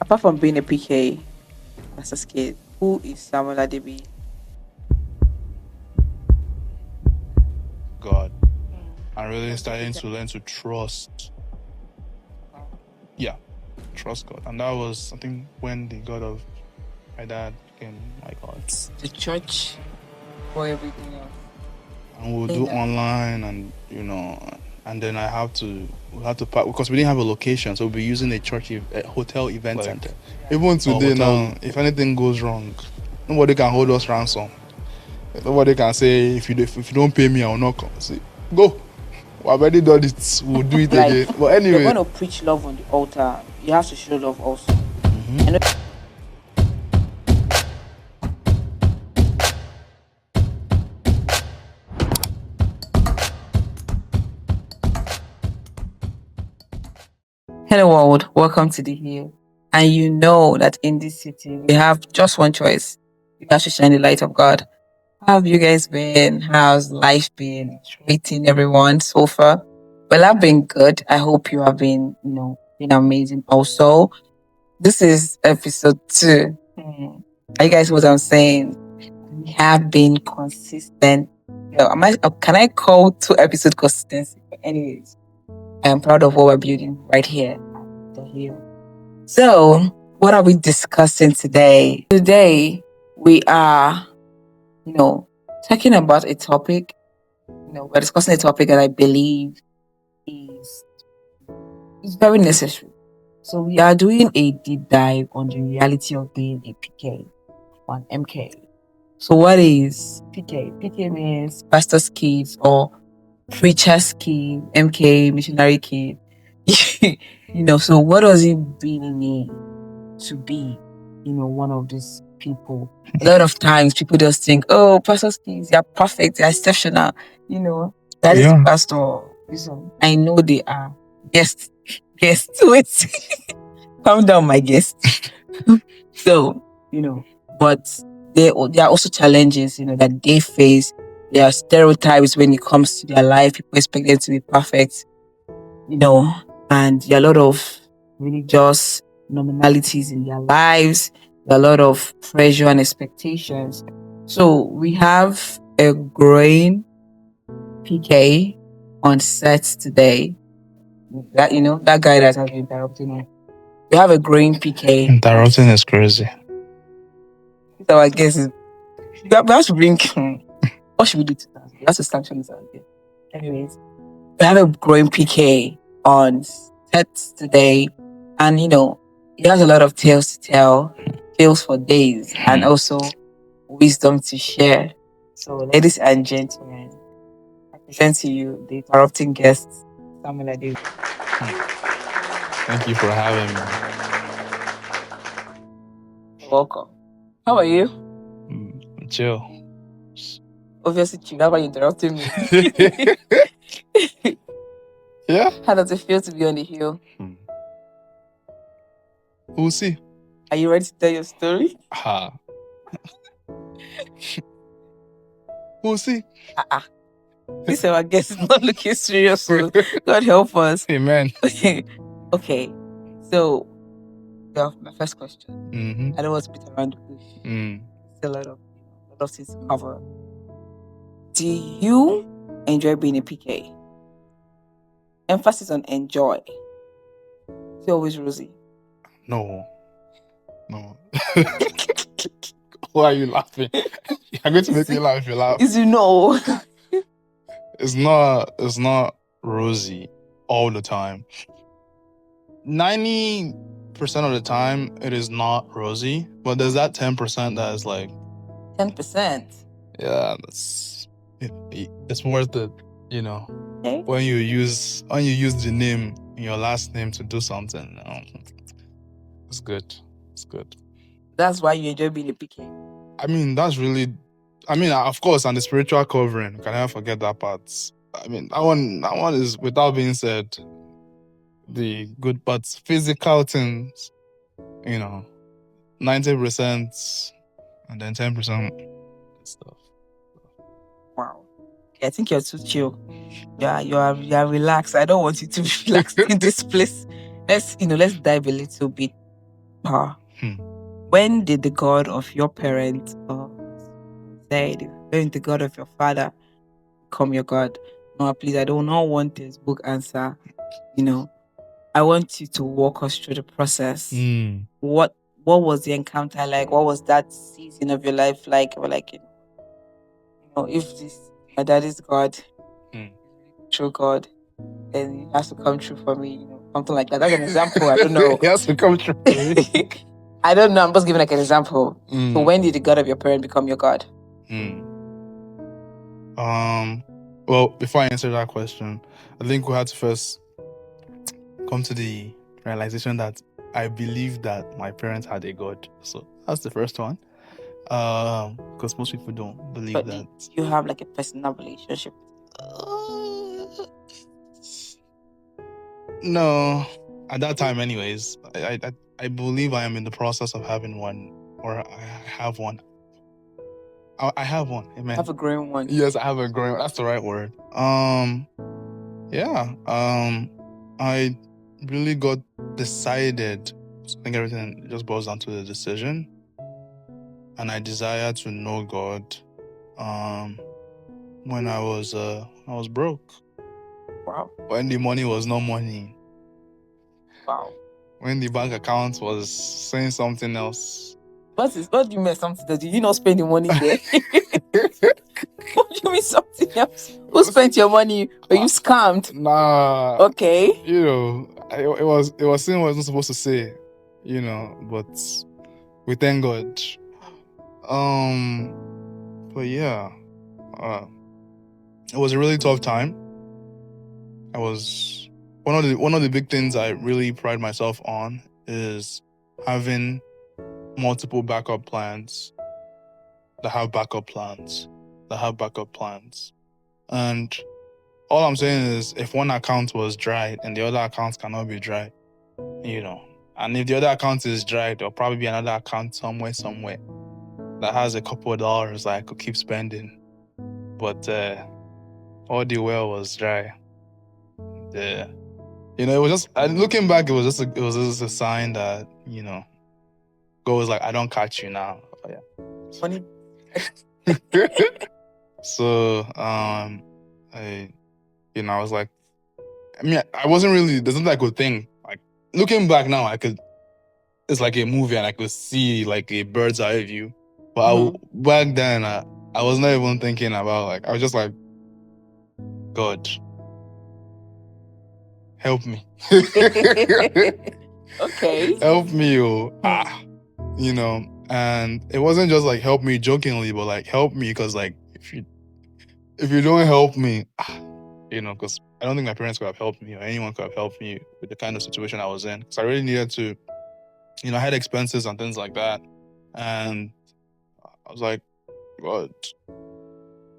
Apart from being a PK as a kid, who is Samuel Adebi? God. I'm really What's the starting PK? to learn to trust. Wow. Yeah, trust God. And that was, I think, when the God of my dad became my God. The church for everything else. And we'll do Saying that. online, and and then we have to park because we didn't have a location, so we'll be using a hotel event center. Even today now, if anything goes wrong, nobody can hold us ransom. Nobody can say if you don't pay me, I will not come. See, go. We already done it. We'll do it Like, again. But if you're anyway, going to preach love on the altar, you have to show love also. Mhm. I know. Hello, world. Welcome to the Hill. And you know that in this city, we have just one choice. You have to shine the light of God. How have you guys been? How's life been treating everyone so far? Well, I've been good. I hope you have been, been amazing. Also, this is episode 2. Are you guys what I'm saying? We have been consistent. Can I call 2 episodes consistency? But anyways, I am proud of what we're building right here at the Hill. So, what are we discussing today? Today, we are, talking about a topic. We're discussing a topic that I believe is very necessary. So, we are doing a deep dive on the reality of being a PK on MK. So, what is PK? PK means pastor's kids or preacher's kid, MK, missionary kid. So what does it really mean to be, one of these people? A lot of times people just think, oh, pastor's kids, they're perfect, they're exceptional, that is Yeah. pastor. I know they are. Guest, wait. Calm down, my guest. So, but there are also challenges, that they face. There are stereotypes when it comes to their life. People expect them to be perfect, and there are a lot of religious nominalities in their lives. There are a lot of pressure and expectations. So we have a growing PK on set today. That guy that has been interrupting me. We have a growing PK. Interrupting is crazy. So I guess we have to bring. What should we do to that? We have to sanction this out again. Anyways, we have a growing PK on set today, and he has a lot of tales to tell, tales for days, and also wisdom to share. So, ladies and gentlemen, I present to you the interrupting guest, Samuel Ade. Thank you for having Welcome. How are you? me. Chill. Obviously, chill. How about you interrupting me? Yeah. How does it feel to be on the hill? We'll see. Are you ready to tell your story? We'll see. This our guest is not looking serious, so God help us. Amen. Okay. So, my first question. Mm-hmm. I don't want to beat around the bush. It's a lot of things to cover. Do you enjoy being a PK? Emphasis on enjoy. Is it always rosy? No. Why are you laughing? You're going to make me laugh if you laugh. Is no. It's not rosy all the time. 90% of the time it is not rosy, but there's that 10% that is like 10%. Yeah, it's worth it, Okay. when you use the name in your last name to do something. It's good. That's why you enjoy being a PK. I mean, of course, and the spiritual covering. Can I forget that part? I mean, that one is, without being said, the good, but physical things, 90%, and then 10% stuff. Wow. Okay, I think you're too chill. Yeah, you are relaxed. I don't want you to be relaxed in this place. Let's dive a little bit. deeper. When did the God of your parents, or said, when did the God of your father become your God? No, please, I do not want this book answer. I want you to walk us through the process. What was the encounter like? What was that season of your life like? Or like, if this my daddy's God, true God, then it has to come true for me. Something like that. That's an example. I don't know. It has to come true for me. I don't know. I'm just giving like an example. So when did the God of your parent become your God? Well, before I answer that question, I think we had to first come to the realization that I believe that my parents had a God. So that's the first one. Because most people don't believe that. You have like a personal relationship. No, at that time, anyways, I believe I am in the process of having one, or I have one. I have one. Amen. I have a growing one. Yes, I have a growing. That's the right word. Yeah. I really got decided. I think everything just boils down to the decision, and I desire to know God. When I was broke. Wow. When the money was no money. Wow. When the bank account was saying something else. What do you mean something? Did you not spend the money there? What do you mean something else? Who spent your money? Were you scammed? Nah. Okay. It was saying what I was not supposed to say, but we thank God. But yeah, it was a really tough time. I was one of the big things I really pride myself on is having multiple backup plans that have backup plans. And all I'm saying is if one account was dry and the other account cannot be dry, and if the other account is dry, there'll probably be another account somewhere that has a couple of dollars that I could keep spending. But all the well was dry. Yeah. It was just, looking back, it was just a sign that, God was like, I don't catch you now. Oh, yeah. Funny. So, I was like, I wasn't really, there's nothing I could think. Like, looking back now, it's like a movie and I could see like a bird's eye view. But back then, I was not even thinking about, like, I was just like, God, help me. Okay. Help me, and it wasn't just like help me jokingly, but like help me because like if you don't help me, because I don't think my parents could have helped me or anyone could have helped me with the kind of situation I was in. Because I really needed to, I had expenses and things like that, and I was like, God,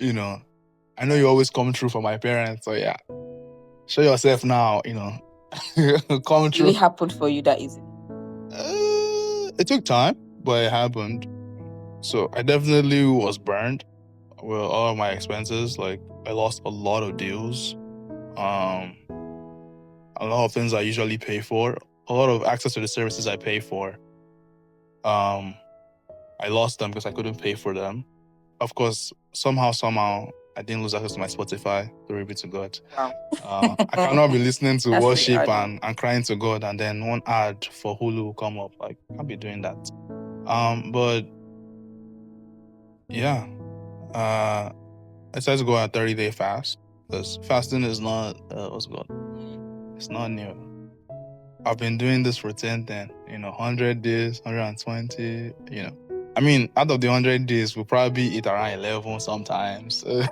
I know you always come true for my parents, so yeah, show yourself now, come true. Really happened for you that easy? It took time, but it happened. So I definitely was burned with all of my expenses. Like I lost a lot of deals, a lot of things I usually pay for, a lot of access to the services I pay for. I lost them because I couldn't pay for them. Of course, somehow, I didn't lose access to my Spotify. Glory be to God. Wow. I cannot be listening to That's worship and crying to God and then one ad for Hulu will come up. Like, I can't be doing that. But yeah, I decided to go on a 30-day fast because fasting is not, what's it called? It's not new. I've been doing this for 100 days, 120, I mean, out of the 100 days, we'll probably eat around 11 sometimes. Okay.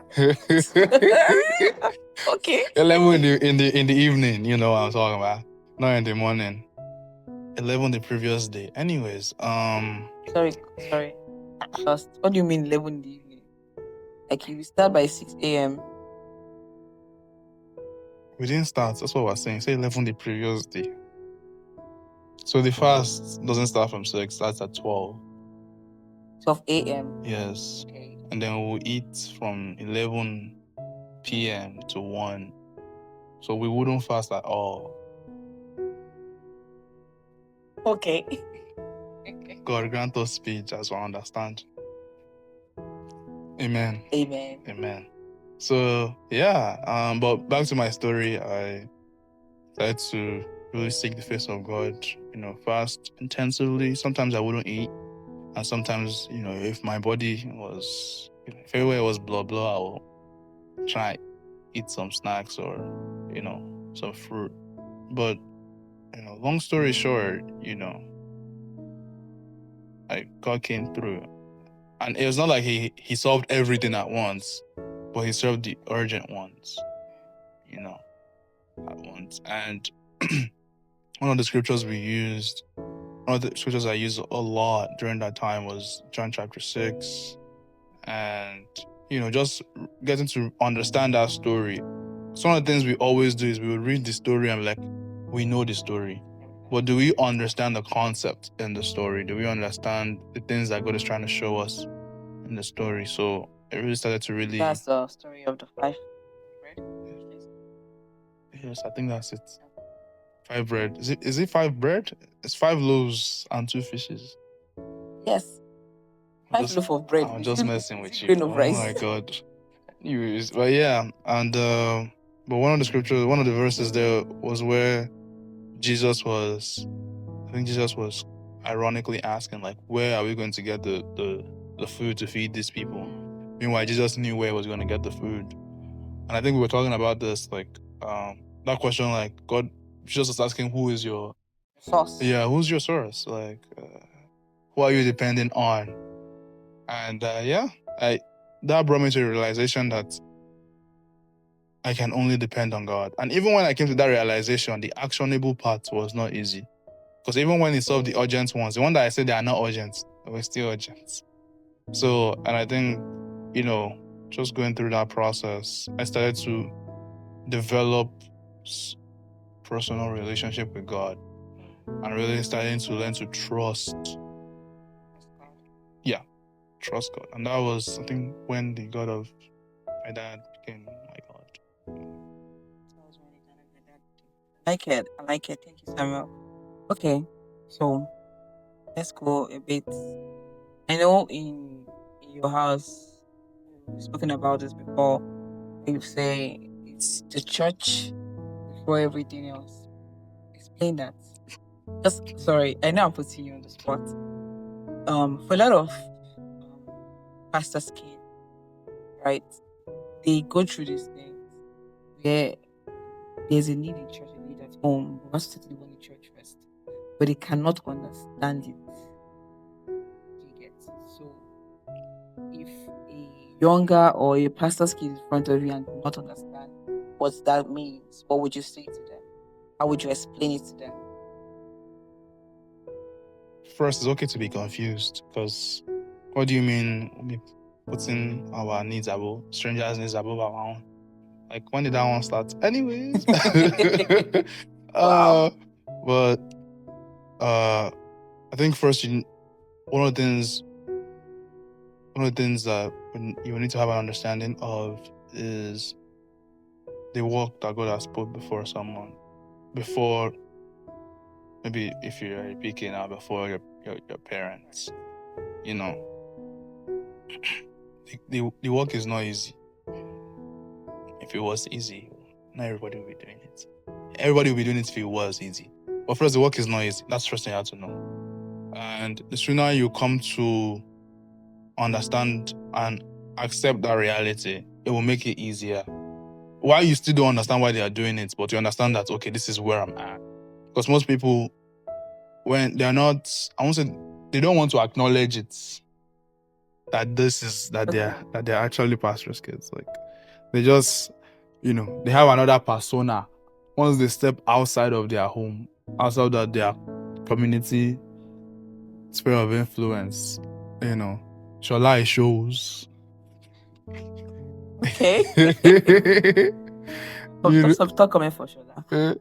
11 in the evening, you know what I'm talking about. Not in the morning. 11 the previous day. Anyways, Sorry. Lost. What do you mean 11 in the evening? Like you start by 6 a.m. We didn't start. That's what we're saying. Say 11 the previous day. So the fast doesn't start from 6. Starts at 12. 12 a.m. Yes. Okay. And then we'll eat from 11 p.m. to 1. So we wouldn't fast at all. Okay. God grant us speech as we understand. Amen. Amen. Amen. So yeah, but back to my story, I tried to really seek the face of God, fast intensively. Sometimes I wouldn't eat, and sometimes, if my body was, if everywhere was blah blah, I will try eat some snacks or, some fruit. But, long story short, God came through, and it was not like he solved everything at once, but he solved the urgent ones, at once. And one of the scriptures I used a lot during that time was John chapter 6. And, just getting to understand that story. Some of the things we always do is we will read the story and like, we know the story. But do we understand the concept in the story? Do we understand the things that God is trying to show us in the story? So it really started to really... That's the story of the 5 bread. Yes, I think that's it. 5 bread. Is it 5 bread? It's 5 loaves and 2 fishes. Yes. 5 loaf of bread. I'm just messing with you. Grain of rice. Oh my God. But yeah, and but one of the verses there was where I think Jesus was ironically asking, like, where are we going to get the food to feed these people? Meanwhile, Jesus knew where he was going to get the food. And I think we were talking about this, like, that question, like, God, Jesus was asking, who is your source? Yeah, who's your source? Like, who are you depending on? And that brought me to the realization that I can only depend on God. And even when I came to that realization, the actionable part was not easy. Because even when he solved the urgent ones, the one that I said they are not urgent, they were still urgent. So, and I think, just going through that process, I started to develop personal relationship with God and really starting to learn to trust. Yeah, trust God. And that was, I think, when the God of my dad became my God. I like it. Thank you, Samuel. Okay, so let's go a bit. I know in your house, we've spoken about this before. You say it's the church before everything else. Explain that. Just sorry, I know I'm putting you on the spot. For a lot of pastors' kids, right? They go through these things where there's a need in church, a need at home. We must certainly go in church first, but they cannot understand it. You get so if a younger or a pastor's kid is in front of you and do not understand what that means, what would you say to them? How would you explain it to them? First, it's okay to be confused, because what do you mean putting our needs above, strangers' needs above our own? Like, when did that one start? Anyways. Wow. But I think first, one of the things that you need to have an understanding of is the work that God has put before someone. Before, maybe if you're a PK now, before your parents. The work is not easy. If it was easy, not everybody would be doing it. Everybody would be doing it if it was easy. But first, the work is not easy. That's the first thing you have to know. And the sooner you come to understand and accept that reality, it will make it easier. While you still don't understand why they are doing it, but you understand that, okay, this is where I'm at. Because most people, when they're not, I won't say, they don't want to acknowledge it, that they're actually pastors' kids. Like, they just, they have another persona. Once they step outside of their home, outside of their community sphere of influence, Shola shows. Okay. Stop coming for Shola.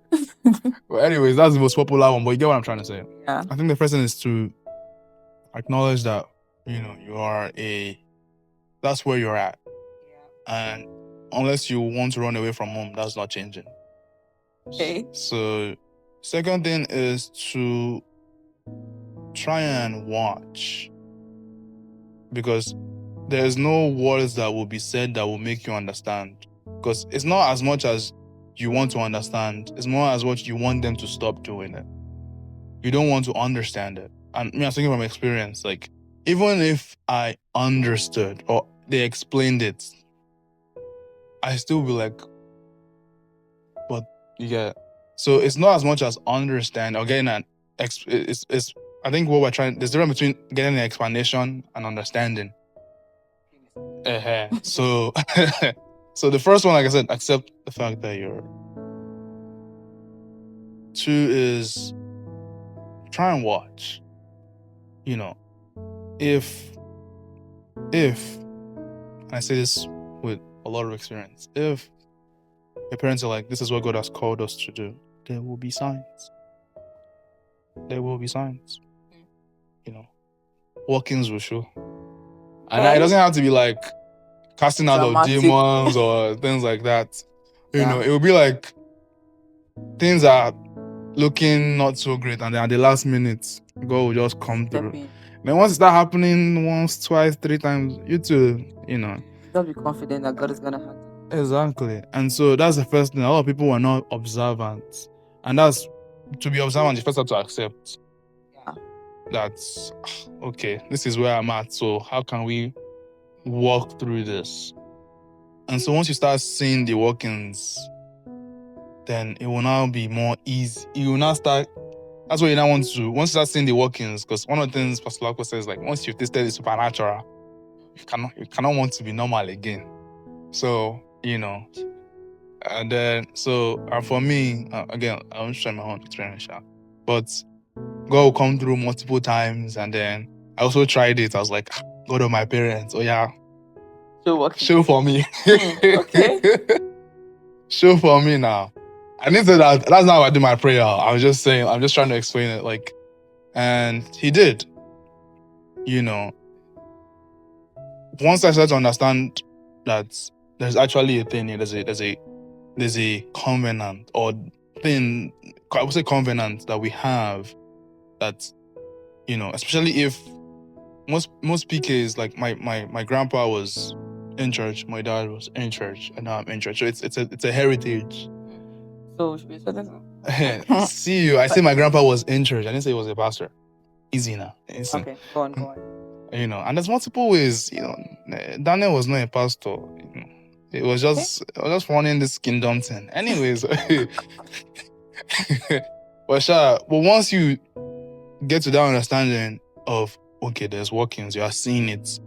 Well, anyways, that's the most popular one, but you get what I'm trying to say. Yeah. I think the first thing is to acknowledge that, that's where you're at. Yeah. And unless you want to run away from home, that's not changing. Okay. So, second thing is to try and watch, because there's no words that will be said that will make you understand. Because it's not as much as you want to understand, it's more as what you want them to stop doing it. You don't want to understand it. And me, I'm thinking from experience, like, even if I understood or they explained it, I still be like, but yeah. So it's not as much as understand or getting an it's I think what we're trying, there's a difference between getting an explanation and understanding. So so the first one, like I said, accept the fact that you're. 2 is try and watch. You know, if and I say this with a lot of experience, if your parents are like, this is what God has called us to do, there will be signs. There will be signs. You know, walk-ins will show. And it doesn't have to be like casting out of demons or things like that. You know, it will be like things are looking not so great, and then at the last minute, God will just come through. Then once it start happening once, twice, 3 times, you too, you know. Just be confident that God is gonna handle. Exactly. And so that's the first thing. A lot of people were not observant. And that's, to be observant, you first have to accept. Yeah. That's, okay, this is where I'm at. So how can we walk through this? And so once you start seeing the workings, then it will now be more easy. You will now start, that's what you now want to do. Once you start seeing the workings, because one of the things Pastor Lako says, like, once you've tasted the supernatural, you cannot want to be normal again. So, you know, and then, so for me, again, I won't share my own experience, but God will come through multiple times, and then I also tried it. I was like, God of my parents, oh yeah, show for me. Okay. Show for me now. I didn't say that. That's not how I do my prayer. I was just saying, I'm just trying to explain it. Like, and he did. You know, once I started to understand that there's actually a thing here, there's a covenant or thing, I would say covenant that we have, that, you know, especially if most PKs, like my grandpa was in church, my dad was in church, and now I'm in church. So it's a heritage. So should we say that? See you. I say my grandpa was in church. I didn't say he was a pastor. Easy now. Okay, go on. You know, and there's multiple ways. You know, Daniel was not a pastor. You know, it was just running this kingdom thing. Anyways, but once you get to that understanding of, okay, there's workings, you are seeing it.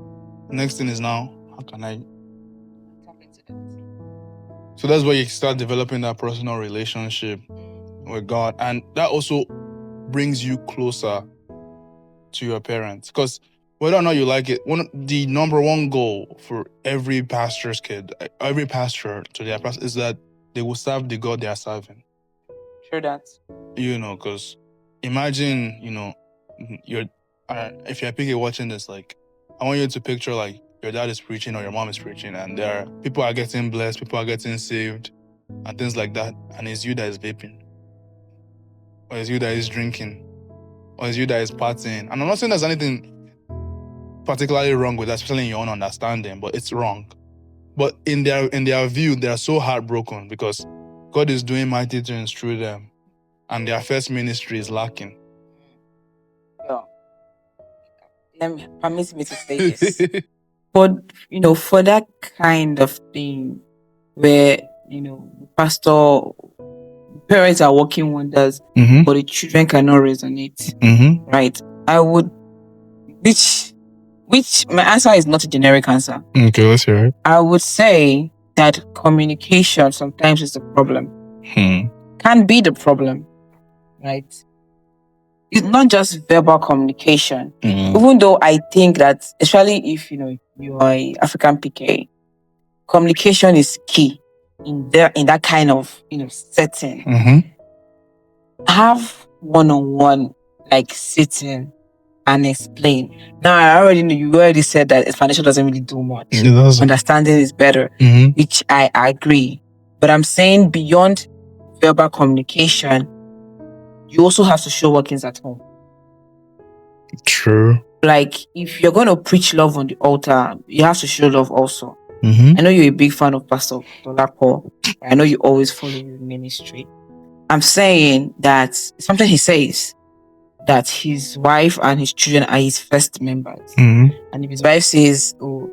The next thing is now, how can I tap into that? So that's where you start developing that personal relationship with God, and that also brings you closer to your parents. Because whether or not you like it, the number one goal for every pastor's kid, every pastor to their pastor, is that they will serve the God they are serving. Sure that. You know, because imagine, you know, if you're PK watching this, like, I want you to picture like your dad is preaching or your mom is preaching, and people are getting blessed, people are getting saved, and things like that, and it's you that is vaping, or it's you that is drinking, or it's you that is partying. And I'm not saying there's anything particularly wrong with that, especially in your own understanding, but it's wrong. But in their view, they are so heartbroken because God is doing mighty things through them, and their first ministry is lacking. Permit me to say this. But, you know, for that kind of thing where, you know, pastor, parents are working wonders, but the children cannot resonate, right? I would, which my answer is not a generic answer. Okay, let's hear it. I would say that communication sometimes is the problem. Can be the problem, right? It's not just verbal communication. Even though I think that, especially if, you know, you are an African PK, communication is key in that kind of, you know, setting. Have one-on-one, like, sitting and explain. Now, I already know you already said that explanation doesn't really do much. Understanding is better, which I agree. But I'm saying beyond verbal communication, you also have to show workings at home. True. Like, if you're going to preach love on the altar, you have to show love also. Mm-hmm. I know you're a big fan of Pastor Dolako. I know you always follow his ministry. I'm saying that something he says, that his wife and his children are his first members. Mm-hmm. And if his wife says, oh,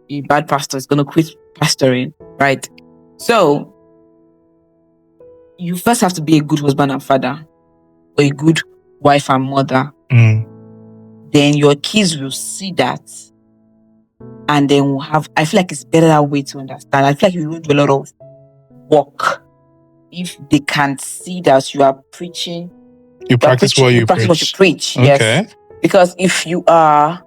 a bad pastor is going to quit pastoring, right? So, you first have to be a good husband and father, or a good wife and mother. Then your kids will see that, and then we'll have, I feel like it's better that way to understand. I feel like you will do a lot of work if they can see that you are preaching. You practice what you practice preach. what you preach. Okay. Yes. Because if you are,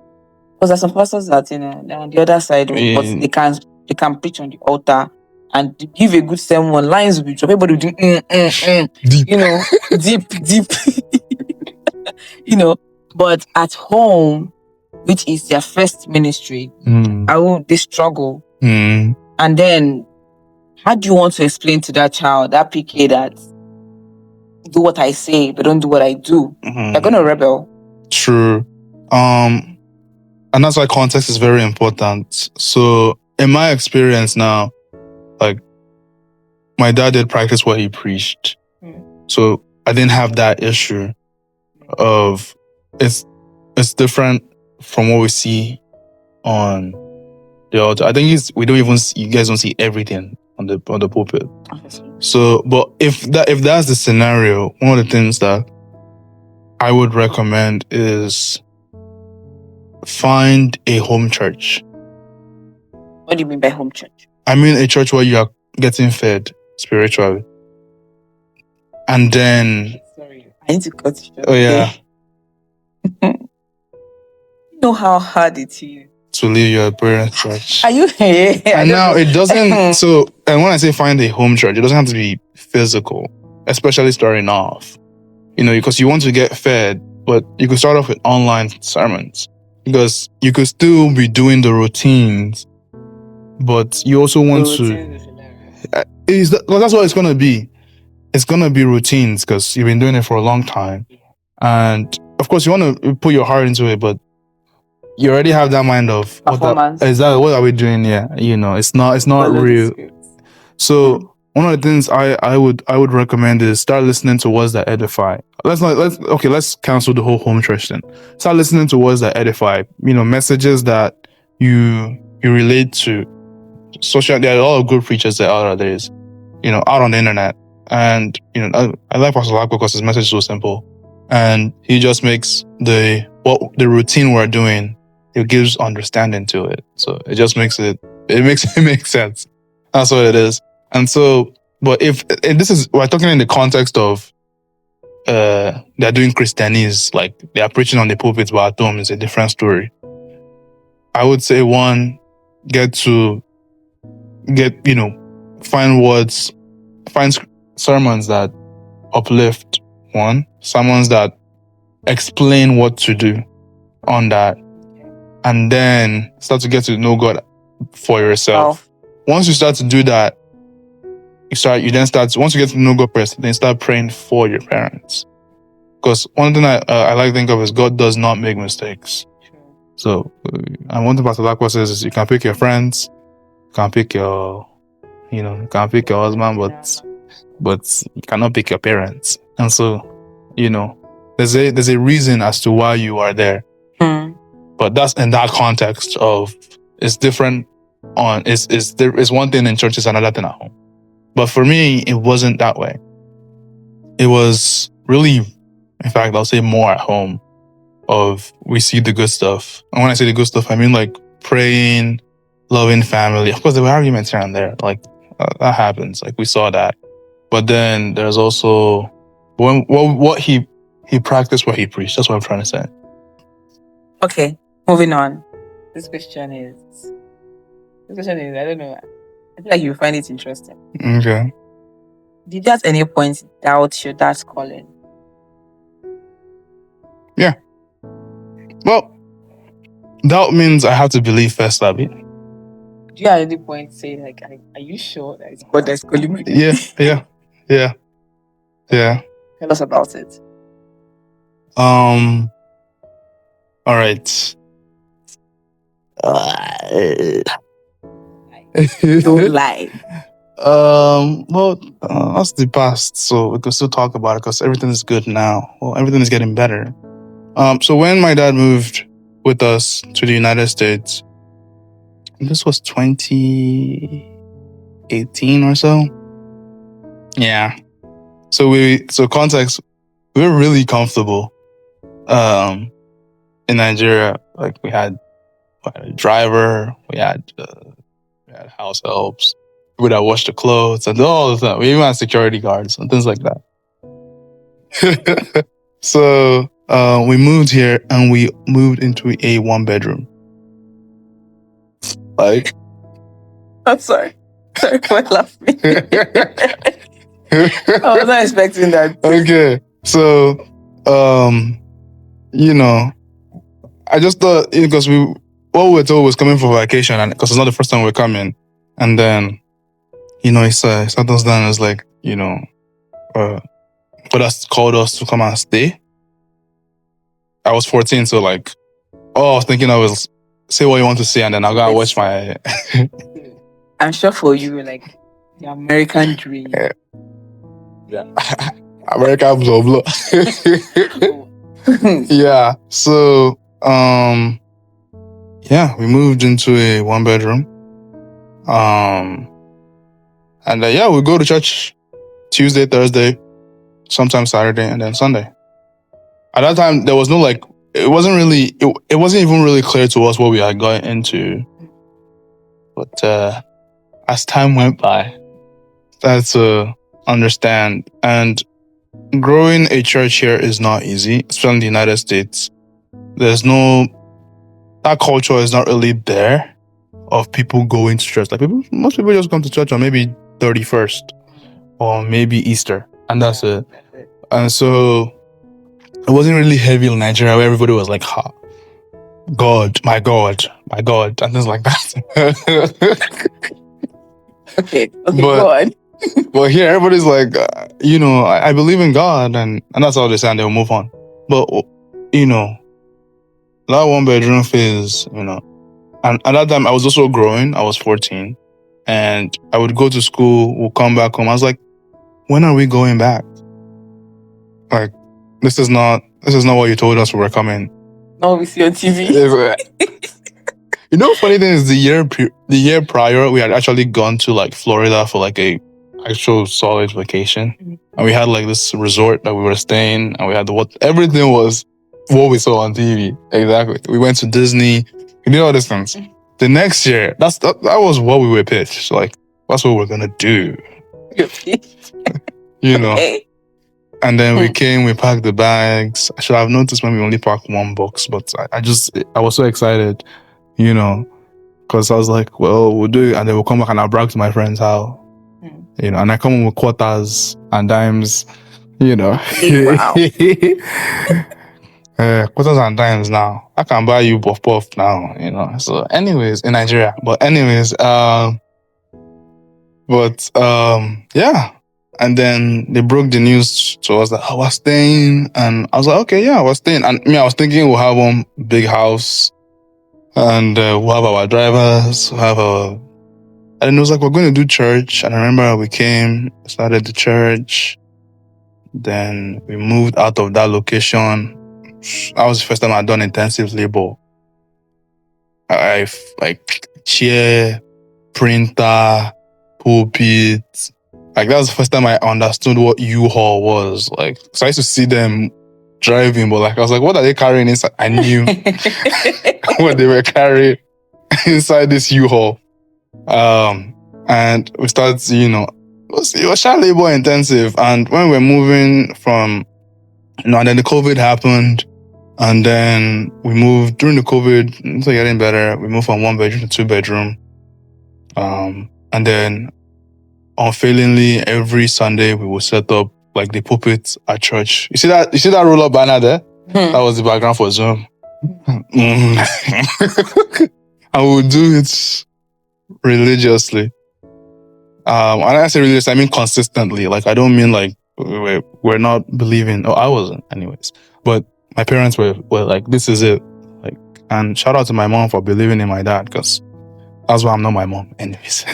because there's some pastors that, you know, they're on the other side, but they can preach on the altar and give a good sermon. Lines will be dropped. Everybody will do Deep. you know, deep. You know, but at home, which is their first ministry, they struggle. And then, how do you want to explain to that child, that PK, that do what I say, but don't do what I do? They're gonna rebel. True. And that's why context is very important. So, in my experience now, like, my dad did practice what he preached. So I didn't have that issue of it's different from what we see on the altar. I think we don't even see, you guys don't see everything on the pulpit. So, but if that's the scenario, one of the things that I would recommend is find a home church. What do you mean by home church? I mean a church where you are getting fed spiritually. And then... Sorry, I need to cut you. Oh, yeah. You know how hard it is to leave your parents' church. Are you here? And now it doesn't... So, and when I say find a home church, it doesn't have to be physical, especially starting off. You know, because you want to get fed, but you could start off with online sermons. Because you could still be doing the routines, but you also want to... That's what it's going to be. It's going to be routines because you've been doing it for a long time. And of course, you want to put your heart into it, but you already have that mind of what are we doing here? You know, it's not real. So one of the things I would recommend is start listening to words that edify. Let's cancel the whole home church then. Start listening to words that edify. You know, messages that you relate to. There are a lot of good preachers that are there is, you know, out on the internet. And you know, I like Pastor Lako because his message is so simple, and he just makes the routine we're doing. It gives understanding to it, so it just makes it make sense. That's what it is. And so, but if we're talking in the context of they're doing Christianese, like they are preaching on the pulpit, but at home is a different story. I would say one, find sermons that uplift, one, sermons that explain what to do on that, and then start to get to know God for yourself. Once you start to do that, once you get to know God first, then start praying for your parents. Because one thing I like to think of is God does not make mistakes. So, and one thing Pastor Lako says is you can pick your friends, you can pick your husband, but you cannot pick your parents. And so, you know, there's a reason as to why you are there. But that's in that context of it's different it's one thing in churches, another thing at home. But for me, it wasn't that way. It was really, in fact, I'll say more at home of we see the good stuff. And when I say the good stuff, I mean like praying, loving family. Of course, there were arguments here and there. Like that happens. Like we saw that. But then there's also what he practiced, what he preached. That's what I'm trying to say. Okay, moving on. This question is, I don't know. I feel like you find it interesting. Okay. Did you at any point doubt your dad's calling? Yeah. Well, doubt means I have to believe first, Abby. Do you at any point say like, are you sure that it's God that's calling me? Yeah. Tell us about it. All right. Don't lie. Well, that's the past, so we can still talk about it because everything is good now. Well, everything is getting better. So when my dad moved with us to the United States, this was 2018 or so. Yeah. So context, we were really comfortable. In Nigeria, like we had a driver, we had house helps, we would have washed the clothes and all of that. We even had security guards and things like that. So we moved here and we moved into a 1-bedroom. Like, I'm sorry. Sorry for laughing. I was not expecting that. Okay. So, I just thought, because what we were told was coming for vacation, and because it's not the first time we're coming, and then, he sat us down and was like, but that's called us to come and stay. I was 14, so I was thinking I was say what you want to say, and then I'll go and watch my. I'm sure for you, the American dream. Yeah. American blah blah. Yeah. So we moved into a 1-bedroom. And we go to church Tuesday, Thursday, sometimes Saturday, and then Sunday. At that time, there was no it wasn't even really clear to us what we had gone into. But as time went by, started to understand. And growing a church here is not easy, especially in the United States. That culture is not really there of people going to church. Most people just come to church on maybe 31st or maybe Easter, and that's it. And so it wasn't really heavy in Nigeria where everybody was like, God, my God, my God, and things like that. Okay, go on. But here, everybody's like, I believe in God, and that's all they say, and they'll move on. But, that 1-bedroom phase, and at that time, I was also growing. I was 14, and I would go to school, we'll come back home. I was like, when are we going back? This is not what you told us we were coming. No, we see on TV. Funny thing is, the year prior, we had actually gone to Florida for a actual solid vacation, and we had this resort that we were staying, and we had everything was what we saw on TV. Exactly. We went to Disney. We did all these things. The next year, that was what we were pitched. That's what we're gonna do. Okay. And then we came, we packed the bags. I should have noticed when we only packed 1 box, but I was so excited, because I was like, well, we'll do it. And then we'll come back and I'll brag to my friends how, and I come home with quarters and dimes, Wow. Quarters and dimes now. I can buy you puff puff now, So anyways, in Nigeria. But anyways, and then they broke the news to us that I was staying, and I was like, okay, yeah, I was staying. And I was thinking we'll have one big house, and we'll have our drivers, and it was like, we're going to do church. And I remember we came, started the church, then we moved out of that location. That was the first time I'd done intensive labor. Chair, printer, pulpit. That was the first time I understood what U-Haul was. So I used to see them driving, but I was like, what are they carrying inside? I knew what they were carrying inside this U-Haul. And we started, it was child labor intensive. And when we were moving from, and then the COVID happened, and then we moved during the COVID, things were getting better. We moved from 1-bedroom to 2-bedroom. And then unfailingly, every Sunday we would set up the pulpit at church. You see that roll-up banner there? That was the background for Zoom. And we would do it religiously. And I say religiously, I mean consistently. I don't mean we're not believing. Oh, I wasn't anyways. But my parents were like, this is it. And shout out to my mom for believing in my dad, because that's why I'm not my mom, anyways.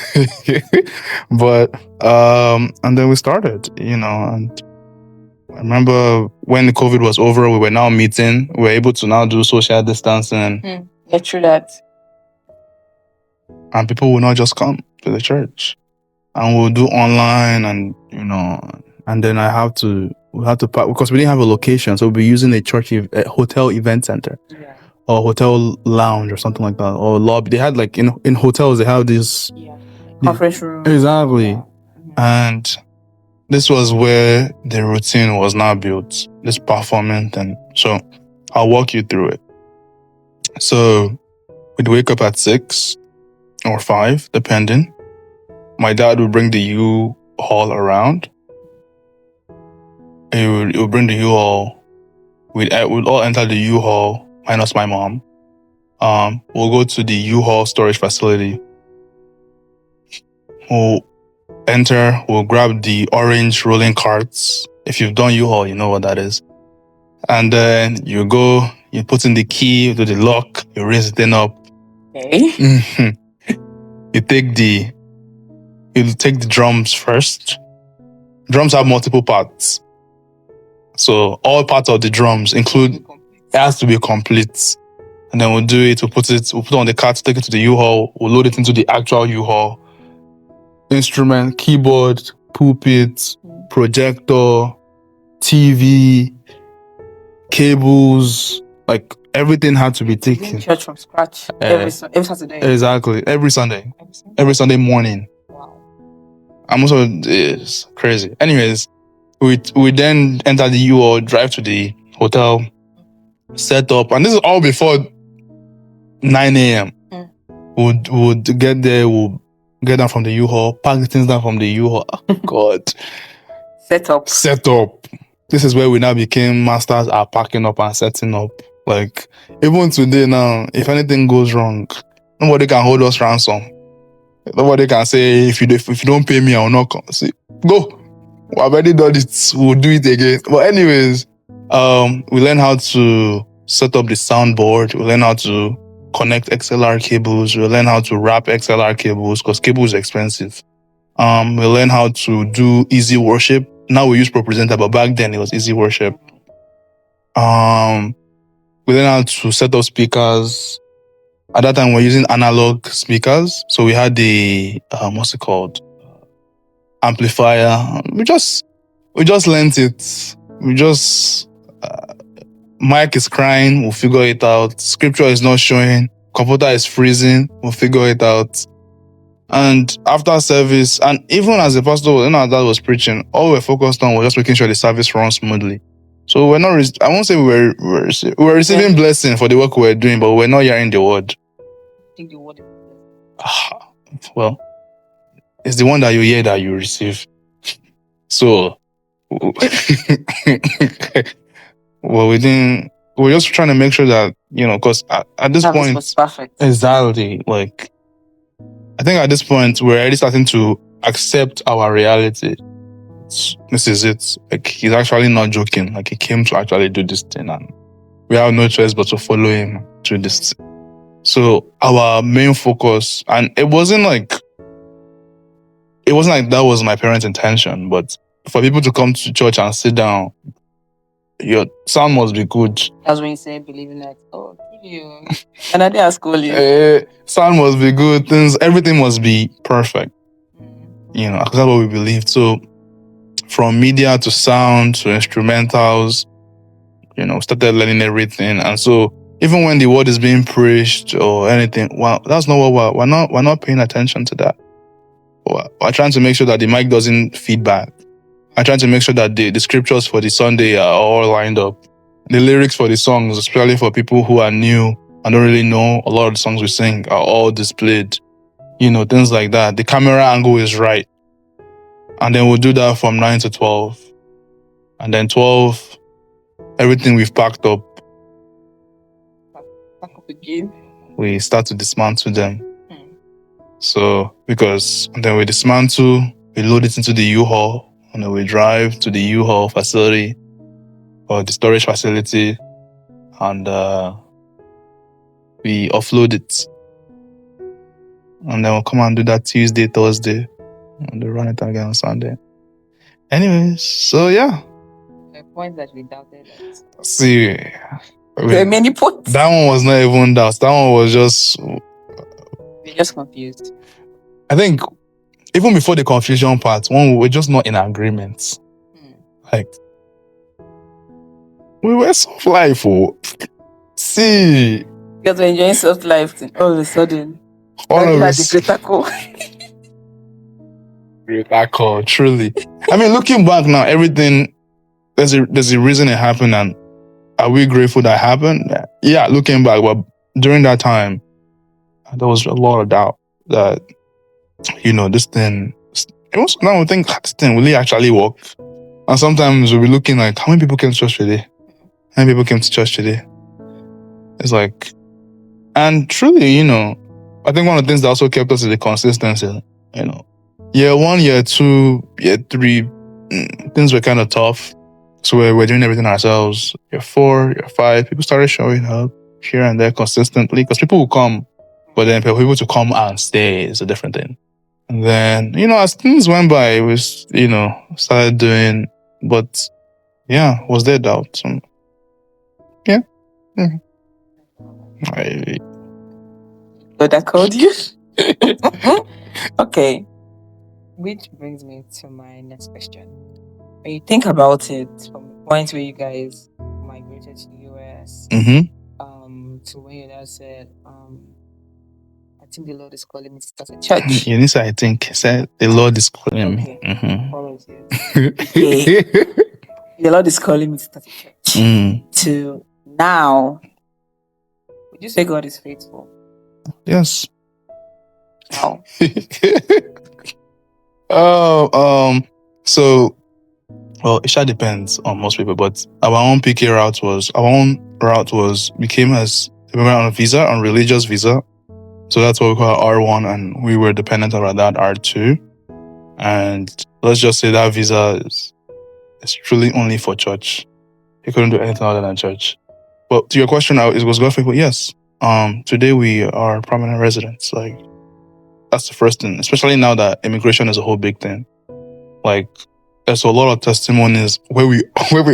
But and then we started, and I remember when the COVID was over, we were now meeting. We were able to now do social distancing. Yeah, true that. And people will not just come to the church. And we'll do online, and and then we have to park, because we didn't have a location, so we'll be using a hotel event center. Yeah. Or hotel lounge or something like that, or lobby. They had like in hotels they have this conference room. Exactly. Yeah. And this was where the routine was now built, this performance. And so I'll walk you through it. So we'd wake up at 6 or 5, depending. My dad would bring the U-Haul around. He would bring the U-Haul. We'd all enter the U-Haul, minus my mom. We'll go to the U-Haul storage facility. We'll enter, we'll grab the orange rolling carts. If you've done U-Haul, you know what that is. And then you go, you put in the key to the lock, you raise the thing up. Okay. You take the drums first. Drums have multiple parts. So all parts of the drums it has to be complete. And then we'll do it, we'll put it on the cart, take it to the U-Haul, we'll load it into the actual U-Haul. Instrument, keyboard, pulpit, projector, TV, cables, like everything had to be taken. Church from scratch every Saturday. Exactly, every Sunday morning. Wow. I'm also it's crazy. Anyways, we then enter the U-Haul, drive to the hotel, set up, and this is all before 9 a.m. We'll get there, we'll get down from the U-Haul, pack the things down from the U-Haul. Oh, God. Set up. This is where we now became masters at packing up and setting up. Like, even today now, if anything goes wrong, nobody can hold us ransom. Nobody can say, if you don't pay me, I will not come. See, go. I've already done it. We'll do it again. But anyways, we learn how to set up the soundboard. We learn how to connect XLR cables. We learn how to wrap XLR cables, because cable is expensive. We learn how to do easy worship. Now we use ProPresenter, but back then it was easy worship. We learn how to set up speakers. At that time, we're using analog speakers. So we had the, what's it called? Amplifier. We just learned it. Mic is crying, we'll figure it out. Scripture is not showing. Computer is freezing, we'll figure it out. And after service, and even as the pastor, as dad was preaching, all we were focused on was just making sure the service runs smoothly. So we're not, I won't say we were receiving blessing for the work we were doing, but we're not hearing the word. I think the word is well, it's the one that you hear that you receive. So, well, we're just trying to make sure that, because at this point, was perfect. Exactly. Like, I think at this point, we're already starting to accept our reality. This is it. Like, he's actually not joking. Like, he came to actually do this thing, and we have no choice but to follow him through this. So our main focus, and it wasn't like that was my parents' intention, but for people to come to church and sit down, your sound must be good. That's when you say believing that, oh, you. And I didn't ask you. Sound must be good. Everything must be perfect. That's what we believed. So from media to sound to instrumentals, started learning everything. And so even when the word is being preached or anything, well, that's not what we're not paying attention to that. We're trying to make sure that the mic doesn't feedback. I'm trying to make sure that the scriptures for the Sunday are all lined up. The lyrics for the songs, especially for people who are new and don't really know a lot of the songs we sing, are all displayed. Things like that. The camera angle is right. And then we'll do that from 9 to 12. And then 12, everything we've packed up. Pack up again. We start to dismantle them. So, then we dismantle, we load it into the U-Haul, and then we drive to the U-Haul facility or the storage facility, and we offload it. And then we'll come and do that Tuesday, Thursday. And they run it again on Sunday. Anyways, so yeah. The point that we doubted it. See, There are many points. that one was not even doubt. That one was just... We're just confused. I think even before the confusion part, one, we were just not in agreement. Like, we were soft life, oh. See. Because we're enjoying soft life, all of a sudden, all of a greater call. Greater call, truly. I mean, looking back now, everything, there's a reason it happened, and are we grateful that happened? Yeah, looking back, but during that time, there was a lot of doubt that, this thing, it was, now I think, this thing, will it actually work? And sometimes we'll be looking like, how many people came to church today? How many people came to church today? It's like, and truly, I think one of the things that also kept us is the consistency, Year 1, year 2, year 3, things were kind of tough. So we're doing everything ourselves. Year 4, year 5, people started showing up here and there consistently, because people will come, but then for people to come and stay is a different thing. And then, as things went by, we, started doing, but yeah, was there doubt? Yeah. So that called you? Okay. Which brings me to my next question. When you think about it, from the point where you guys migrated to the US, to when your dad said, I think the Lord is calling me to start a church. You I think. Said the Lord is calling me. Okay. The Lord is calling me to start a church. To now, would you say God is faithful? Yes. How? So, well, it sure depends on most people, but our own route was we came as immigrant on a visa, on religious visa. So that's what we call R1, and we were dependent on that R2. And let's just say that visa is truly only for church. You couldn't do anything other than church. But to your question, was God faithful? Yes. Today we are permanent residents. Like, that's the first thing, especially now that immigration is a whole big thing. Like, there's a lot of testimonies where we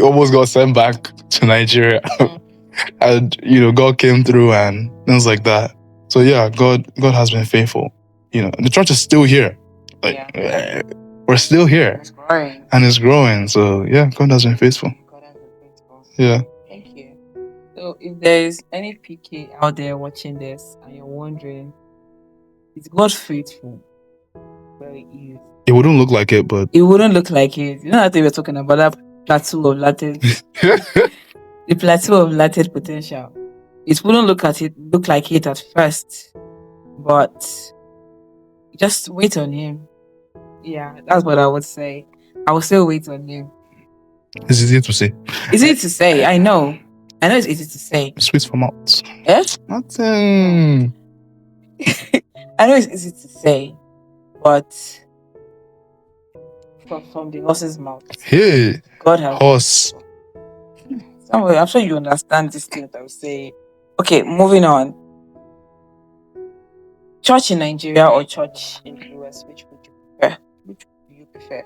almost got sent back to Nigeria. And, God came through and things like that. So yeah, God has been faithful. The church is still here. Like, we're still here. It's growing. And it's growing. So yeah, God has been faithful. Yeah. Thank you. So if there's any PK out there watching this and you're wondering, is God faithful? Well, it is. It wouldn't look like it, but... It wouldn't look like it. You know that they were talking about that plateau of latent... the plateau of latent potential. It wouldn't look like it at first. But just wait on him. Yeah, that's what I would say. I would still wait on him. It's easy to say. It's easy to say, I know. I know it's easy to say. Sweet for mouth. Yes? Nothing. I know it's easy to say, but from the horse's mouth. Hey, God has horse. Somewhere, I'm sure you understand this thing that I would say. Okay, moving on. Church in Nigeria or church in the US, which would you prefer? Which do you prefer?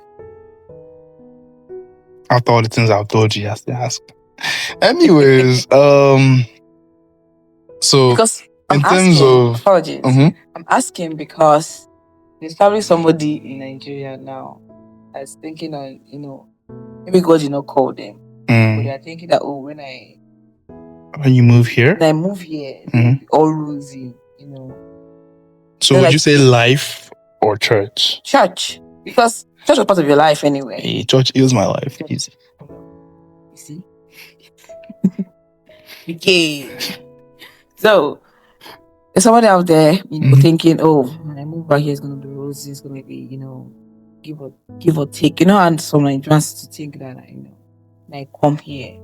After all the things I've told you, you have to ask. Anyways, so because in terms of apologies, I'm asking because there's probably somebody in Nigeria now that's thinking on, maybe God did not call them. But they're thinking that, when you move here? When I move here, all rosy, So would you say life or church? Church. Because church is part of your life anyway. Hey, church is my life. Easy. You see? Okay. So, there's somebody out there, thinking, when I move back here, it's going to be rosy, it's going to be, give or take. And some Nigerians to think that, I come here.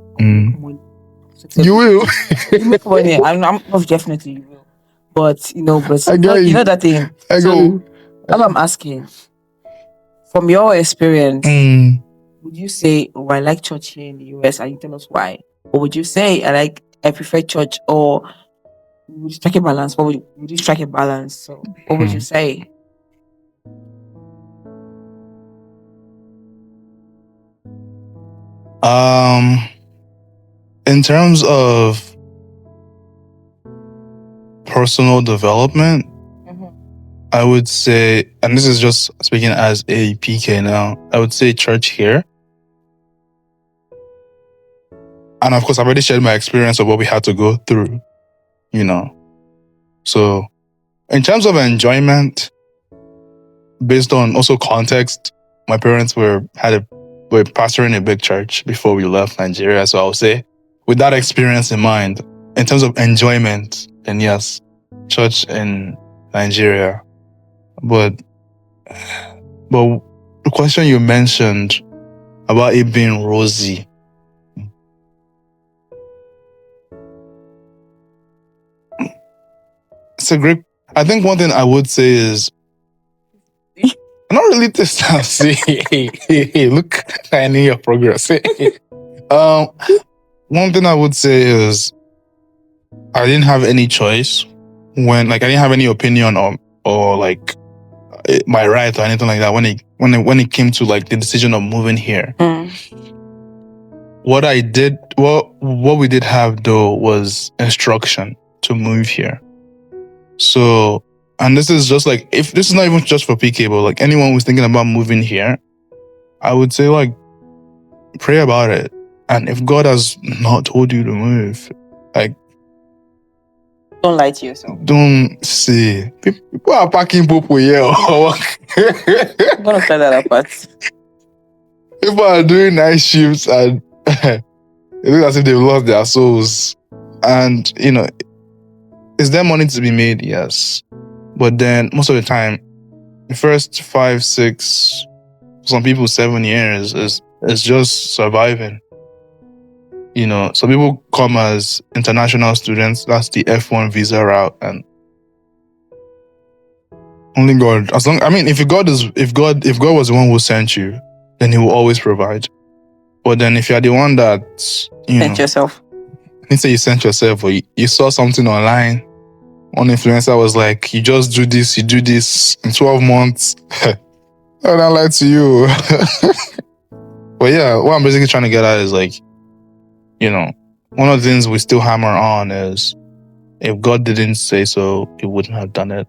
You will. You make money. I'm definitely you will. But, I got you. That thing. I go. That's what I'm asking. From your experience, would you say, I like church here in the US, and you tell us why? Or would you say, I prefer church, or would you strike a balance? Would you strike a balance? So what would you say? In terms of personal development, I would say, and this is just speaking as a PK now, I would say church here. And of course, I've already shared my experience of what we had to go through, you know. So, in terms of enjoyment, based on also context, my parents were pastoring a big church before we left Nigeria. So I would say, with that experience in mind, in terms of enjoyment, then yes, church in Nigeria. But the question you mentioned about it being rosy, it's a great. I think one thing I would say is, not really this time. See, hey, look, I need your progress. One thing I would say is, I didn't have any choice when, I didn't have any opinion or like my right or anything like that when it came to the decision of moving here. What we did have though was instruction to move here. So, and this is just if this is not even just for PK, but anyone who's thinking about moving here, I would say pray about it. And if God has not told you to move, don't lie to yourself. Don't see. People are packing popo here. I'm gonna try that apart. People are doing night shifts and it looks as if they've lost their souls. And, is there money to be made? Yes. But then most of the time, the first 5, 6, some people 7 years is just surviving. Some people come as international students. That's the F1 visa route, and only God. If God was the one who sent you, then He will always provide. But then if you're the one that sent yourself, let's say you sent yourself, or you saw something online, one influencer was like, "You just do this, you do this in 12 months." I don't lie to you. But yeah, what I'm basically trying to get at is one of the things we still hammer on is, if God didn't say so, He wouldn't have done it.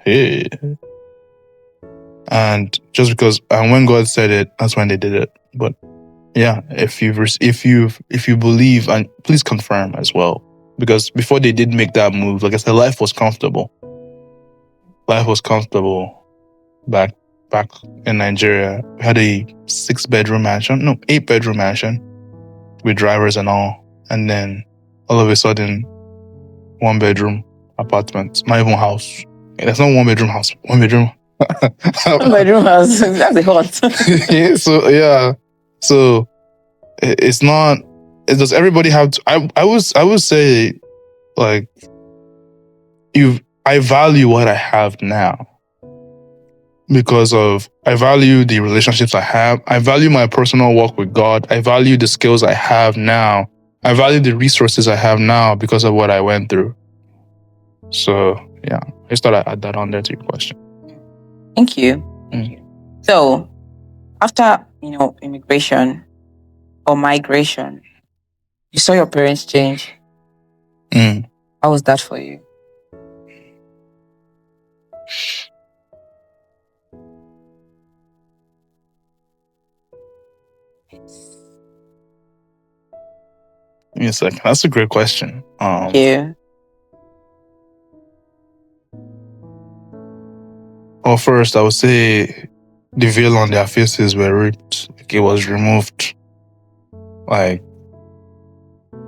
Hey. And just because, and when God said it, that's when they did it. But yeah, if you believe, and please confirm as well, because before they did make that move, like I said, life was comfortable. Life was comfortable back in Nigeria. We had a 8-bedroom mansion with drivers and all. And then all of a sudden, 1-bedroom apartment, not even house. That's not 1-bedroom house, 1-bedroom. 1-bedroom house. That's a hot. Yeah, so it's not. Does everybody have to? I would say, I value what I have now because I value the relationships I have. I value my personal walk with God. I value the skills I have now. I value the resources I have now because of what I went through. So yeah, I just thought I'd add that on there to your question. Thank you. So, after immigration or migration, you saw your parents change. How was that for you? Give me a second. That's a great question. Yeah. Well, first, I would say the veil on their faces were ripped. It was removed. I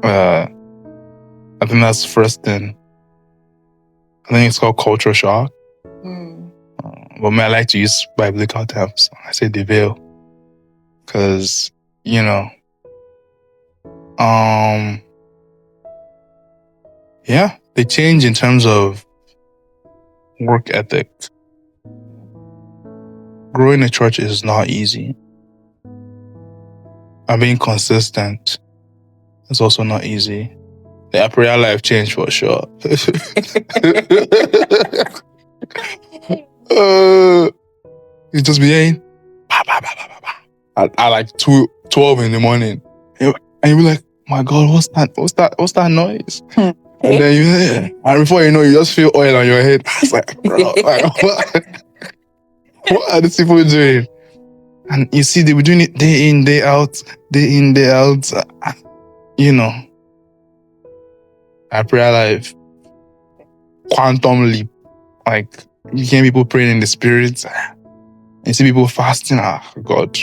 think that's the first thing. I think it's called culture shock. But I like to use biblical terms. I say the veil. Because, they change in terms of work ethic. Growing a church is not easy. And being consistent is also not easy. their prayer life changed for sure. You just be hearing at like 12 in the morning. And you be like, my God, what's that noise? And then and before you know, you just feel oil on your head. It's like, bro, like, what are these people doing? And you see, they were doing it day in, day out. You know, our prayer life, quantum leap. Like, you hear people praying in the spirit. You see people fasting. God.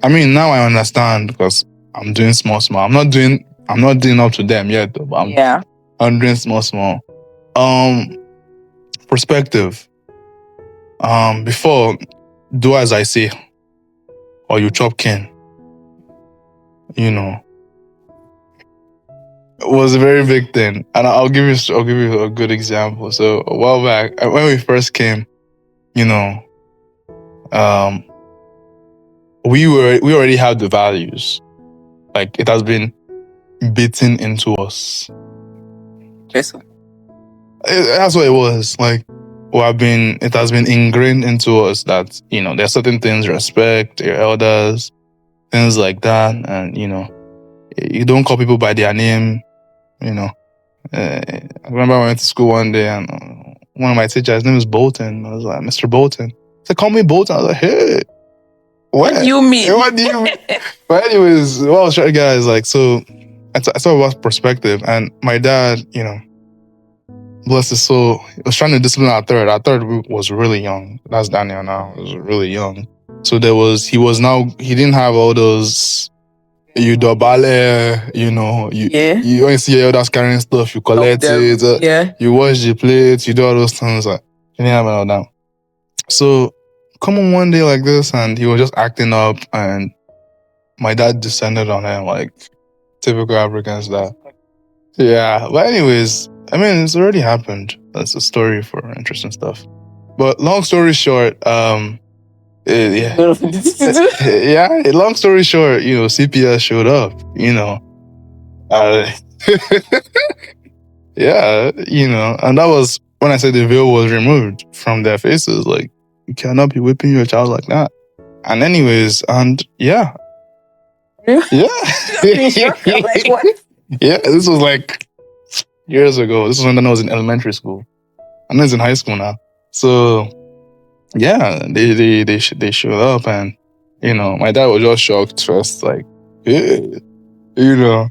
I mean, now I understand because I'm doing small. I'm not doing up to them yet, though, but I'm doing small. Perspective. Before, do as I say, or you chop can. You know, it was a very big thing, and I'll give you a good example. So a while back, when we first came, you know, we already have the values. Like, it has been beaten into us. Yes. That's what it was. Like, it has been ingrained into us that, you know, there's certain things, respect your elders, things like that, and, you know, you don't call people by their name, you know. I remember I went to school one day and one of my teachers, his name was Bolton. I was like, Mr. Bolton. He said, call me Bolton. I was like, hey, what do you mean? What do you mean? But anyways, what I was trying to get is like, so I talked about perspective, and my dad, you know, bless his soul, he was trying to discipline our third. Our third was really young. That's Daniel now. He was really young. So he didn't have all those, you dobale, you know, you only see your elders carrying stuff, you collect it, you wash the plates, you do all those things. Like, he didn't have all that. So, come on one day like this, and he was just acting up, and my dad descended on him like typical African style. Yeah, but anyways, I mean, it's already happened. That's a story for interesting stuff. But long story short, long story short, you know, CPS showed up, you know. Yeah, you know, and that was when I said the veil was removed from their faces. Like, you cannot be whipping your child like that. And anyways, and yeah. Yeah. Like, what? Yeah, this was like years ago. This was when I was in elementary school. I'm in high school now. So yeah, they showed up, and you know, my dad was just shocked first, like, you know.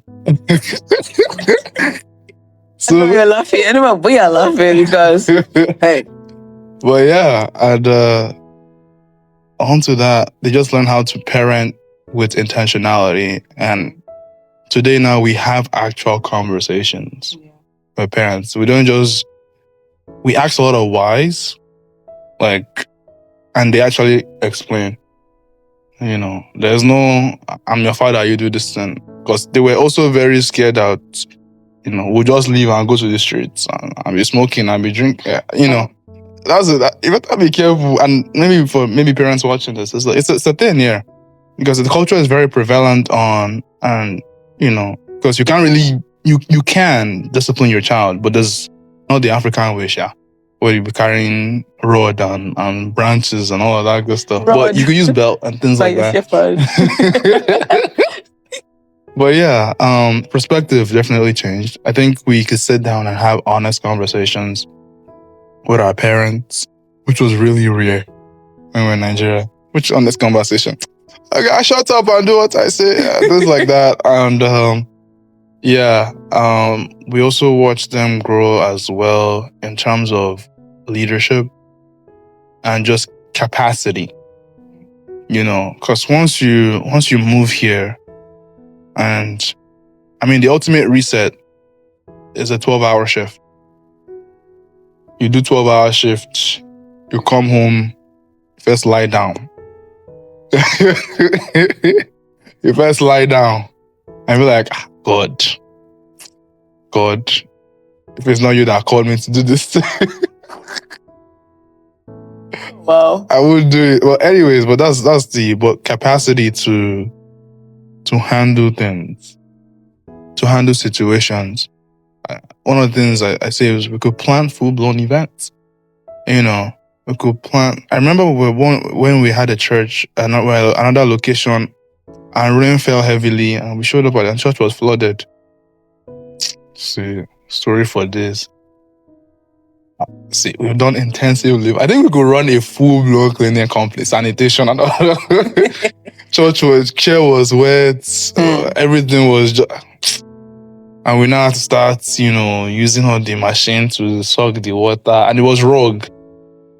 So I know you're laughing. I know we are laughing because hey. But yeah, and onto that, they just learn how to parent with intentionality, and today now we have actual conversations with parents. We ask a lot of whys, like, and they actually explain. You know, there's no, I'm your father, you do this thing. Because they were also very scared that, you know, we'll just leave and go to the streets and be smoking and be drinking. You know, you better be careful. And maybe parents watching this, it's a thing here. Because the culture is very prevalent on, and, you know, because you can't really, you can discipline your child, but there's not the African way, yeah, where you be carrying rod and branches and all of that good stuff. But you could use belt and things like that. But yeah, perspective definitely changed. I think we could sit down and have honest conversations with our parents, which was really rare when we were in Nigeria. Which honest conversation? Okay, I shut up and do what I say, things like that. And we also watched them grow as well in terms of leadership and just capacity. You know, because once you move here, and I mean, the ultimate reset is a 12-hour shift. You do 12-hour shift, you come home, first lie down. You first lie down and be like, God, if it's not you that called me to do this, wow, I would do it. Well, anyways, but that's the capacity to handle things, to handle situations. one of the things I say is we could plan full-blown events. You know, we could plan. I remember when we had a church, another location, and rain fell heavily, and we showed up and the church was flooded. See, story for this. See, we've done intensive living. I think we could run a full-blown cleaning company, sanitation, and all. Chair was wet, everything was just. And we now had to start, using all the machine to suck the water, and it was rogue.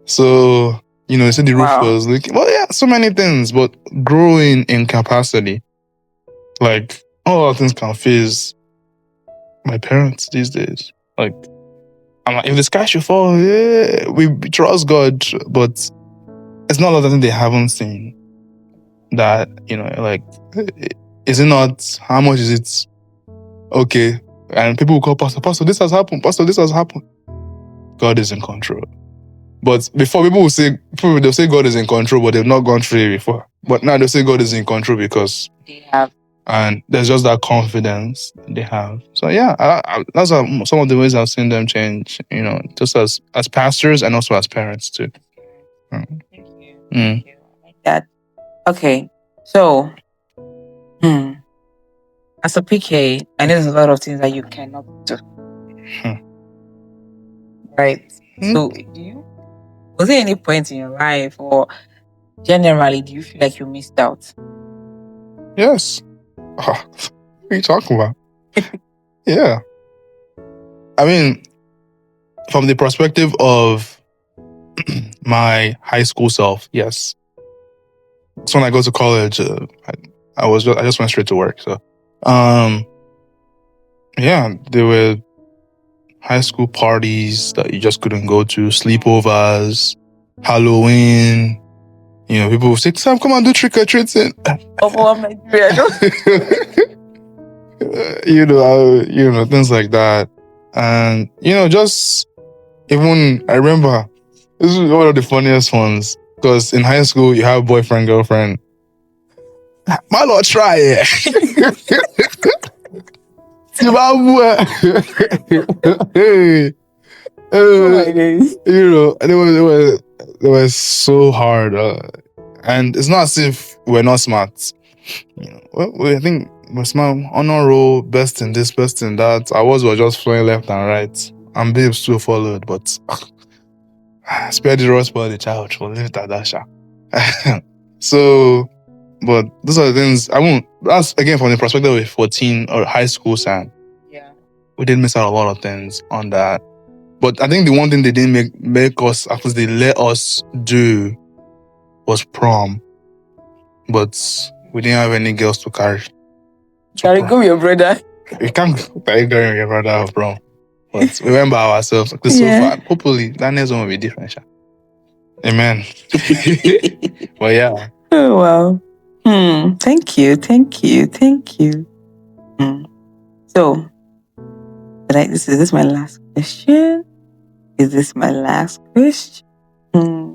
So, you said the roof was leaking. Well, yeah, so many things, but growing in capacity, like all things can phase my parents these days. Like, I'm like, if the sky should fall, yeah, we trust God, but it's not a lot of things they haven't seen. That, like, is it not, how much is it? Okay. And people will call Pastor, this has happened. Pastor, this has happened. God is in control. But before, they'll say God is in control, but they've not gone through it before. But now they'll say God is in control because they have. And there's just that confidence they have. So yeah, that's some of the ways I've seen them change, just as pastors and also as parents too. Thank you. Thank you. I like that. Okay. So, as a PK, I know there's a lot of things that you cannot do. Right? So, was there any point in your life or generally do you feel like you missed out? Yes. What are you talking about? Yeah. I mean, from the perspective of my high school self, yes. So when I go to college, I just went straight to work. So, yeah, there were high school parties that you just couldn't go to, sleepovers, Halloween. People would say, Sam, come on, do trick or treating. Things like that. And, just even, I remember, this is one of the funniest ones. Because in high school, you have boyfriend, girlfriend. My Lord, try it. Hey. They were so hard. And it's not as if we're not smart. I think we're smart. Honor roll, best in this, best in that. Ours were just flowing left and right. And babes still followed, but spare the rod, spoil the child. We'll leave it at that. So, but those are the things that's again from the perspective of 14 or high school Sam. Yeah. We did miss out a lot of things on that. But I think the one thing they didn't make us, at least they let us do, was prom. But we didn't have any girls to carry. Carry go with your brother. We can't carry with your brother or prom. But we went by ourselves. So far, hopefully, that next one will be different. Amen. But yeah. Oh, wow. Thank you. So, is this my last question? Is this my last question?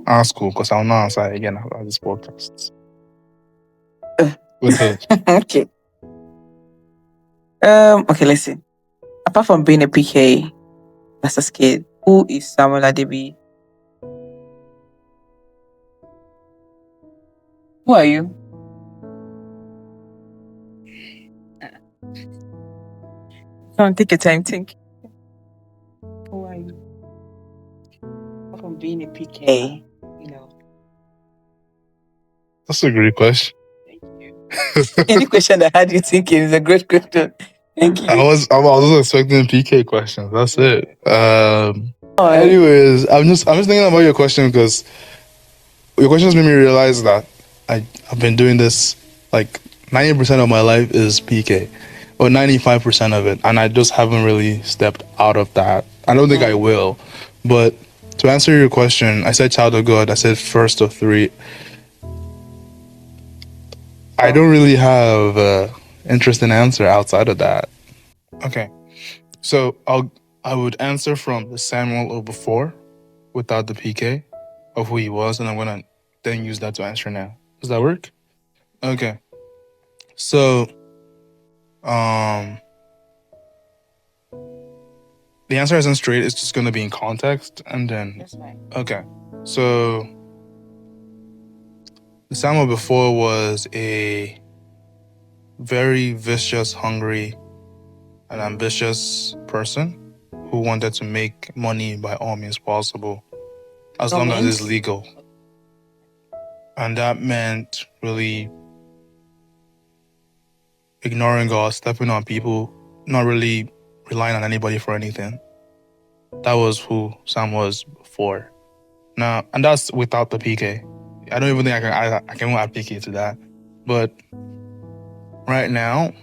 That's cool, because I'll not answer again after this podcast. Okay. Okay, listen. Apart from being a PK, as a kid, who is Samuel Adebi? Who are you? Come on, take your time, think. Who are you? Apart from being a PK, That's a great question. Thank you. Any question that had you thinking is a great question. Thank you. I was expecting PK questions. That's it. Anyways, I'm just thinking about your question because your questions made me realize that I've been doing this, like 90% of my life is PK, or 95% of it, and I just haven't really stepped out of that. I don't think I will. But to answer your question, I said child of God. I said first of three. I don't really have an interesting answer outside of that. Okay, so I would answer from the Samuel of before, without the PK of who he was, and I'm gonna then use that to answer now. Does that work? Okay. So, The answer isn't straight. It's just going to be in context. And then, That's fine. okay. So, the Samuel before was a very vicious, hungry, and ambitious person who wanted to make money by all means possible, as long as it's legal. And that meant really ignoring God, stepping on people, not really relying on anybody for anything. That was who Sam was before. Now, and that's without the PK. I don't even think I can add PK to that. But right now,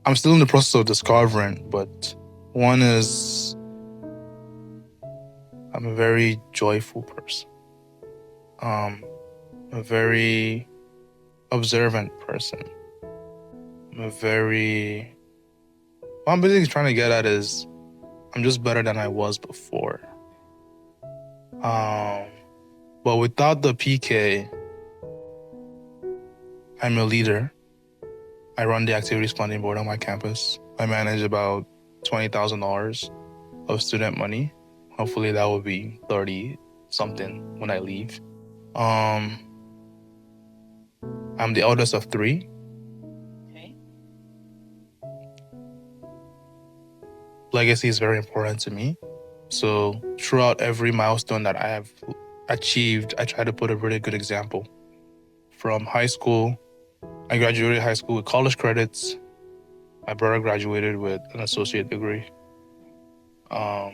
I'm still in the process of discovering. But one is, I'm a very joyful person. A very observant person. What I'm basically trying to get at is I'm just better than I was before. But without the PK, I'm a leader. I run the activities planning board on my campus. I manage about $20,000 of student money. Hopefully that will be 30 something when I leave. I'm the eldest of 3. Okay. Legacy is very important to me. So throughout every milestone that I have achieved, I try to put a really good example. From high school, I graduated high school with college credits. My brother graduated with an associate degree. I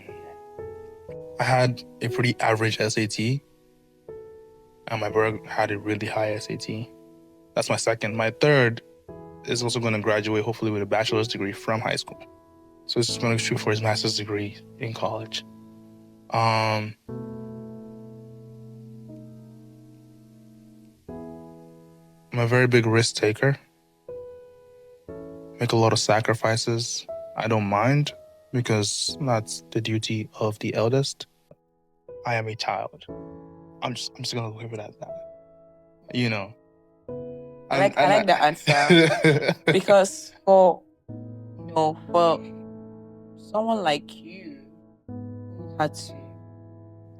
had a pretty average SAT, and my brother had a really high SAT. That's my second. My third is also going to graduate, hopefully, with a bachelor's degree from high school. So he's going to shoot for his master's degree in college. I'm a very big risk taker. Make a lot of sacrifices. I don't mind because that's the duty of the eldest. I am a child. I'm just gonna leave it at that. You know. I like the answer because for someone like you who had to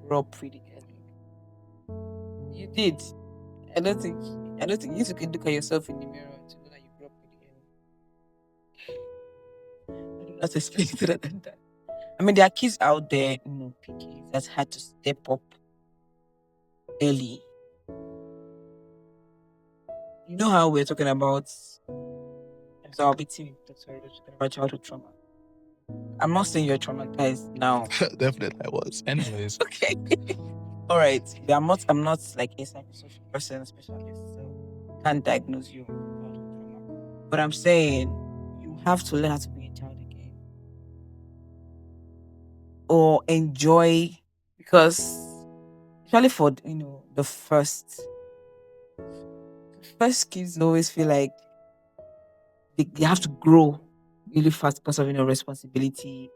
grow up pretty early, you did. I don't think you can look at yourself in the mirror to know that you grew up pretty early. I don't know how to explain it other than that. I mean, there are kids out there, PKs that had to step up early. You know how we're talking about, so I'll be talking about childhood trauma. I'm not saying you're traumatized now. Definitely I was. Anyways. Okay. All right. I'm not like a psychosocial person, specialist, so can't diagnose you with childhood trauma. But I'm saying you have to learn how to be a child again. Or enjoy, because especially for the first kids always feel like they have to grow really fast because of responsibility,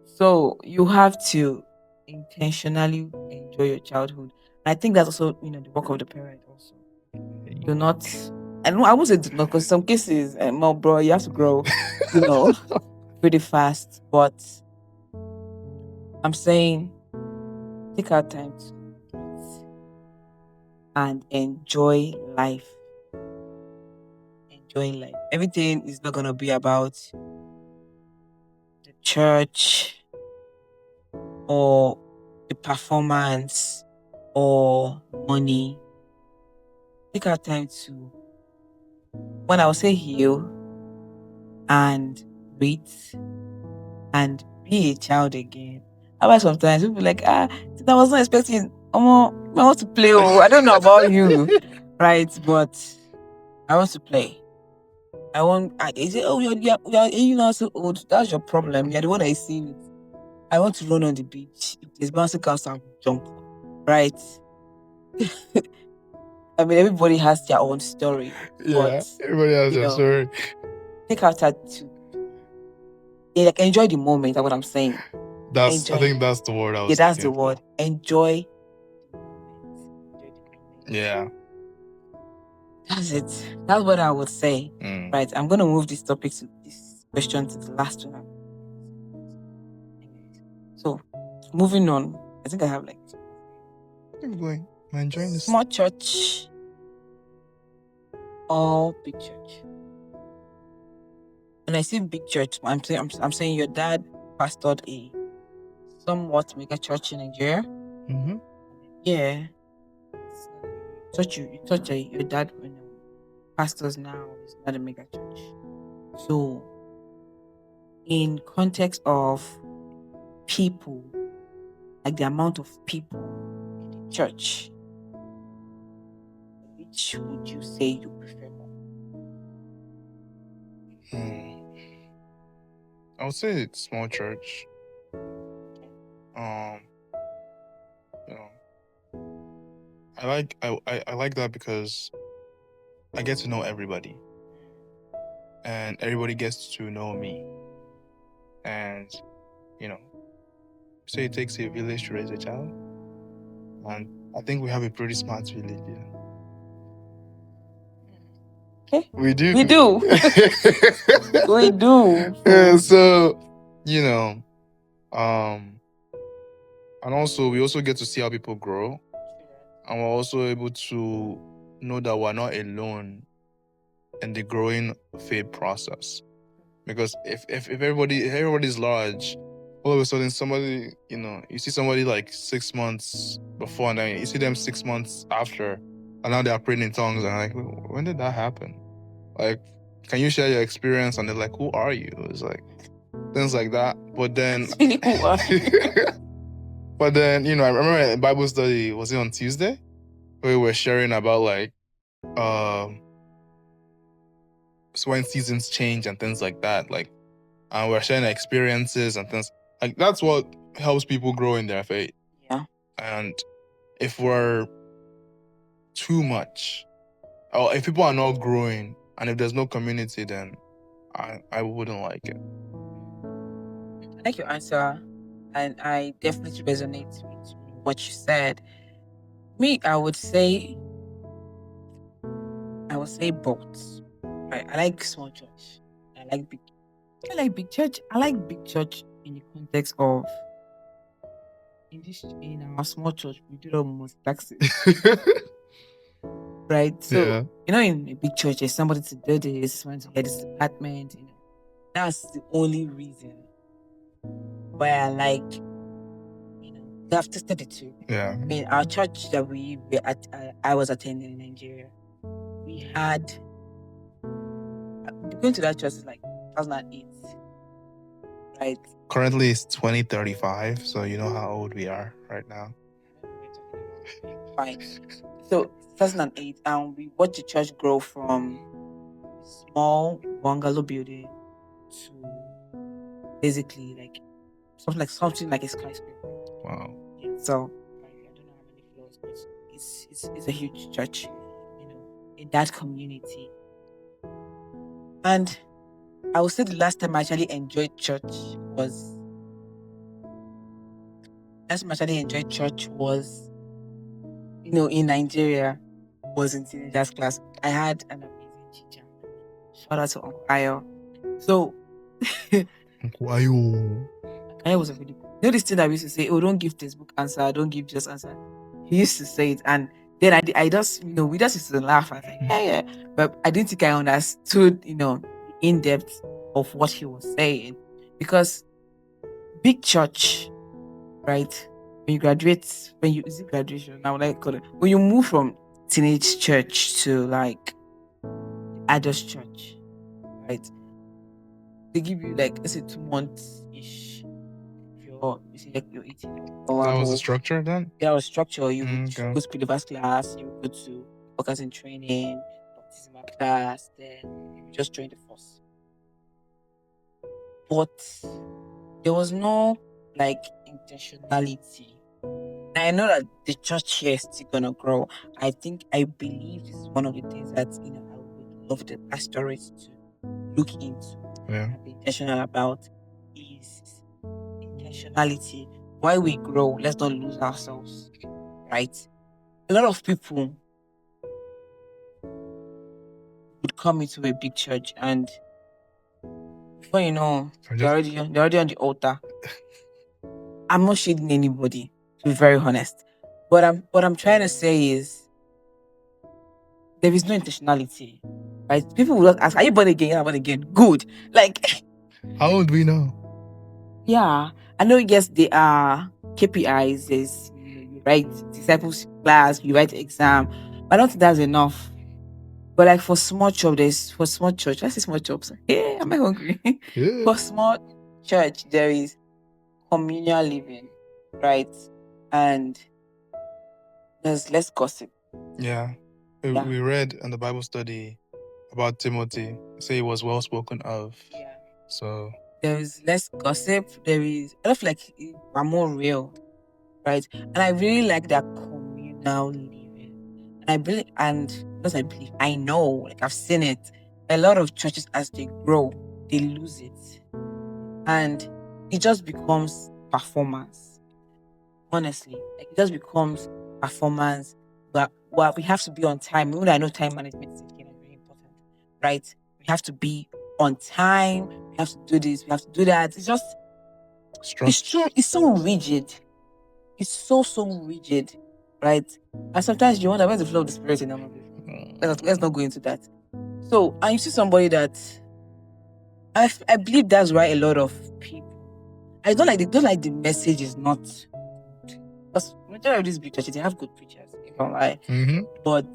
so you have to intentionally enjoy your childhood. And I think that's also the work of the parent also. Do not, I won't say do not, because some cases, well, bro, you have to grow pretty fast, but I'm saying take our time to eat and enjoy life. Enjoy life. Everything is not gonna be about the church or the performance or money. Take our time to, when I will say, heal and breathe and be a child again. However, sometimes people be like, I was not expecting. I want to play. I don't know about you, right? But I want to play. Is it? Oh, you're not so old. That's your problem. You're the one that is seeing it. I want to run on the beach. If there's bouncing castle, I'll jump. Right? I mean, everybody has their own story. Yeah, but, everybody has their story. Take out that to enjoy the moment. That's what I'm saying. I think that's the word I was. Yeah, that's the word. Enjoy the moment. Yeah. That's it. That's what I would say. Right. I'm gonna move this question to the last one. So, moving on, I think I have like Keep going. I'm enjoying this. small church or big church. When I say big church, I'm saying your dad pastored a somewhat mega church in Nigeria. Mm-hmm. Yeah, your dad pastors now is not a mega church. So, in context of people, like the amount of people in the church, which would you say you prefer more? I would say it's small church. You know, I like that because I get to know everybody, and everybody gets to know me. And say it takes a village to raise a child, and I think we have a pretty smart village here. Okay, We do. we do. We do. Yeah, so and also we also get to see how people grow, and we're also able to know that we're not alone in the growing faith process. Because if everybody's large, all of a sudden somebody, you see somebody like 6 months before, and then you see them 6 months after, and now they are praying in tongues, and like, when did that happen? Like, can you share your experience? And they're like, who are you? It's like things like that. But then Really cool. but then, I remember in Bible study, was it on Tuesday? We were sharing about like so when seasons change and things like that, like, and we're sharing experiences and things like that's what helps people grow in their faith. Yeah. And if we're too much, or if people are not growing, and if there's no community, then I wouldn't like it. I like your answer, and I definitely resonate with what you said. Me, I would say both. Right? I like small church. I like big. I like big church. I like big church in the context of in our small church we do almost taxes. Right? So in a big church, there's somebody to do this, someone to head this department. That's the only reason why I like. We have tested it too. Yeah. I mean, our church that we were at, I was attending in Nigeria, we had going to that church is like 2008, right? Currently it's 2035, so you know how old we are right now. Fine. So 2008, and we watched the church grow from a small bungalow building to basically like something like a skyscraper. Wow. Yeah, so I don't know how many floors, but it's a huge church, in that community. And I would say the last time I actually enjoyed church was in Nigeria, was in teenagers class. I had an amazing teacher. Shout out to Uncle Ayo. So Uncle Ayo. Ayo was a really good. This thing that we used to say, oh, don't give textbook answer, don't give just answer. He used to say it, and then I just, we just used to laugh. I was like, yeah. But I didn't think I understood, the in-depth of what he was saying. Because big church, right? When you graduate, is it graduation? I would like to call it. When you move from teenage church to like adult church, right? They give you like, let's say 2 months-ish. You say like you're 18. That was the structure then? Yeah, that was structure. You would Okay. go to believers class, you would go to workers in training, baptismal class, then you would just join the force. But there was no like intentionality. I know that the church here is still gonna grow. I believe this is one of the things that I would love the pastorate to look into. Yeah. And be intentional about is intentionality. Why we grow, let's not lose ourselves. Right? A lot of people would come into a big church, and before you know, they're already on the altar. I'm not shading anybody, to be very honest. But what I'm trying to say is there is no intentionality. Right? People will just ask, are you born again? Yeah, born again. Good. Like How old we know? yeah. I know yes, they are KPIs, is you write disciples class, you write exam. But I don't think that's enough. But like for small church, for small church, let's say small jobs. Hey, am I hungry? Yeah. For small church, there is communal living, right? And there's less gossip. Yeah. Yeah. We read in the Bible study about Timothy. Say he was well spoken of. Yeah. So There is less gossip. There is I feel like we're more real, right? And I really like that communal living. And I believe and because I believe, I know, like I've seen it. A lot of churches as they grow, they lose it. And it just becomes performance. Honestly. Like it just becomes performance. But well, we have to be on time. Even though I know time management is again very important, right? We have to be on time. We have to do this. We have to do that. It's just it's true. It's so rigid. It's so rigid, right? And sometimes you wonder where's the flow of the spirit in all of this. Let's not go into that. So, and you see somebody that I believe that's why a lot of people I don't like the message is not because majority of these big churches they have good preachers, if I'm lie. But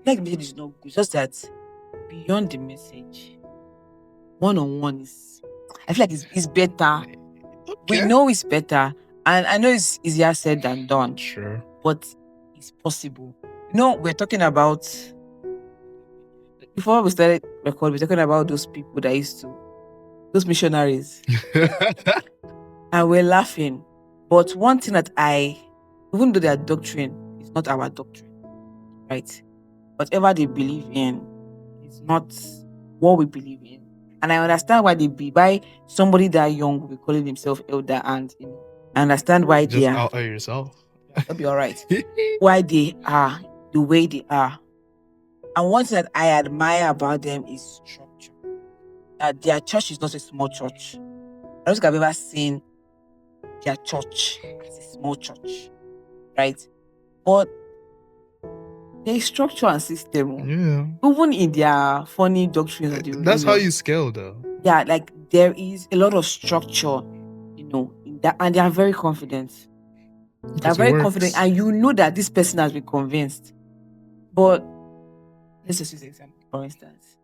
like the message is not good. It's just that beyond the message, one on one is I feel like it's better. We know it's better, and I know it's easier said than done. Sure. But it's possible. You know, we're talking about before we started recording, we're talking about those people that used to those missionaries. And we're laughing. But one thing that even though their doctrine is not our doctrine, right? Whatever they believe in is not what we believe in. And I understand why somebody that young will be calling himself elder, and I understand why Just they are. out yourself. That'll be all right. Why they are the way they are. And one thing that I admire about them is structure. That their church is not a small church. I don't think I've ever seen their church as a small church, right? But there is structure and system. Yeah. Even in their funny doctrines of the That's how you scale, though. Yeah, like there is a lot of structure, in that, and they are very confident. They're very confident, and you know that this person has been convinced. But let's just use an example. For instance,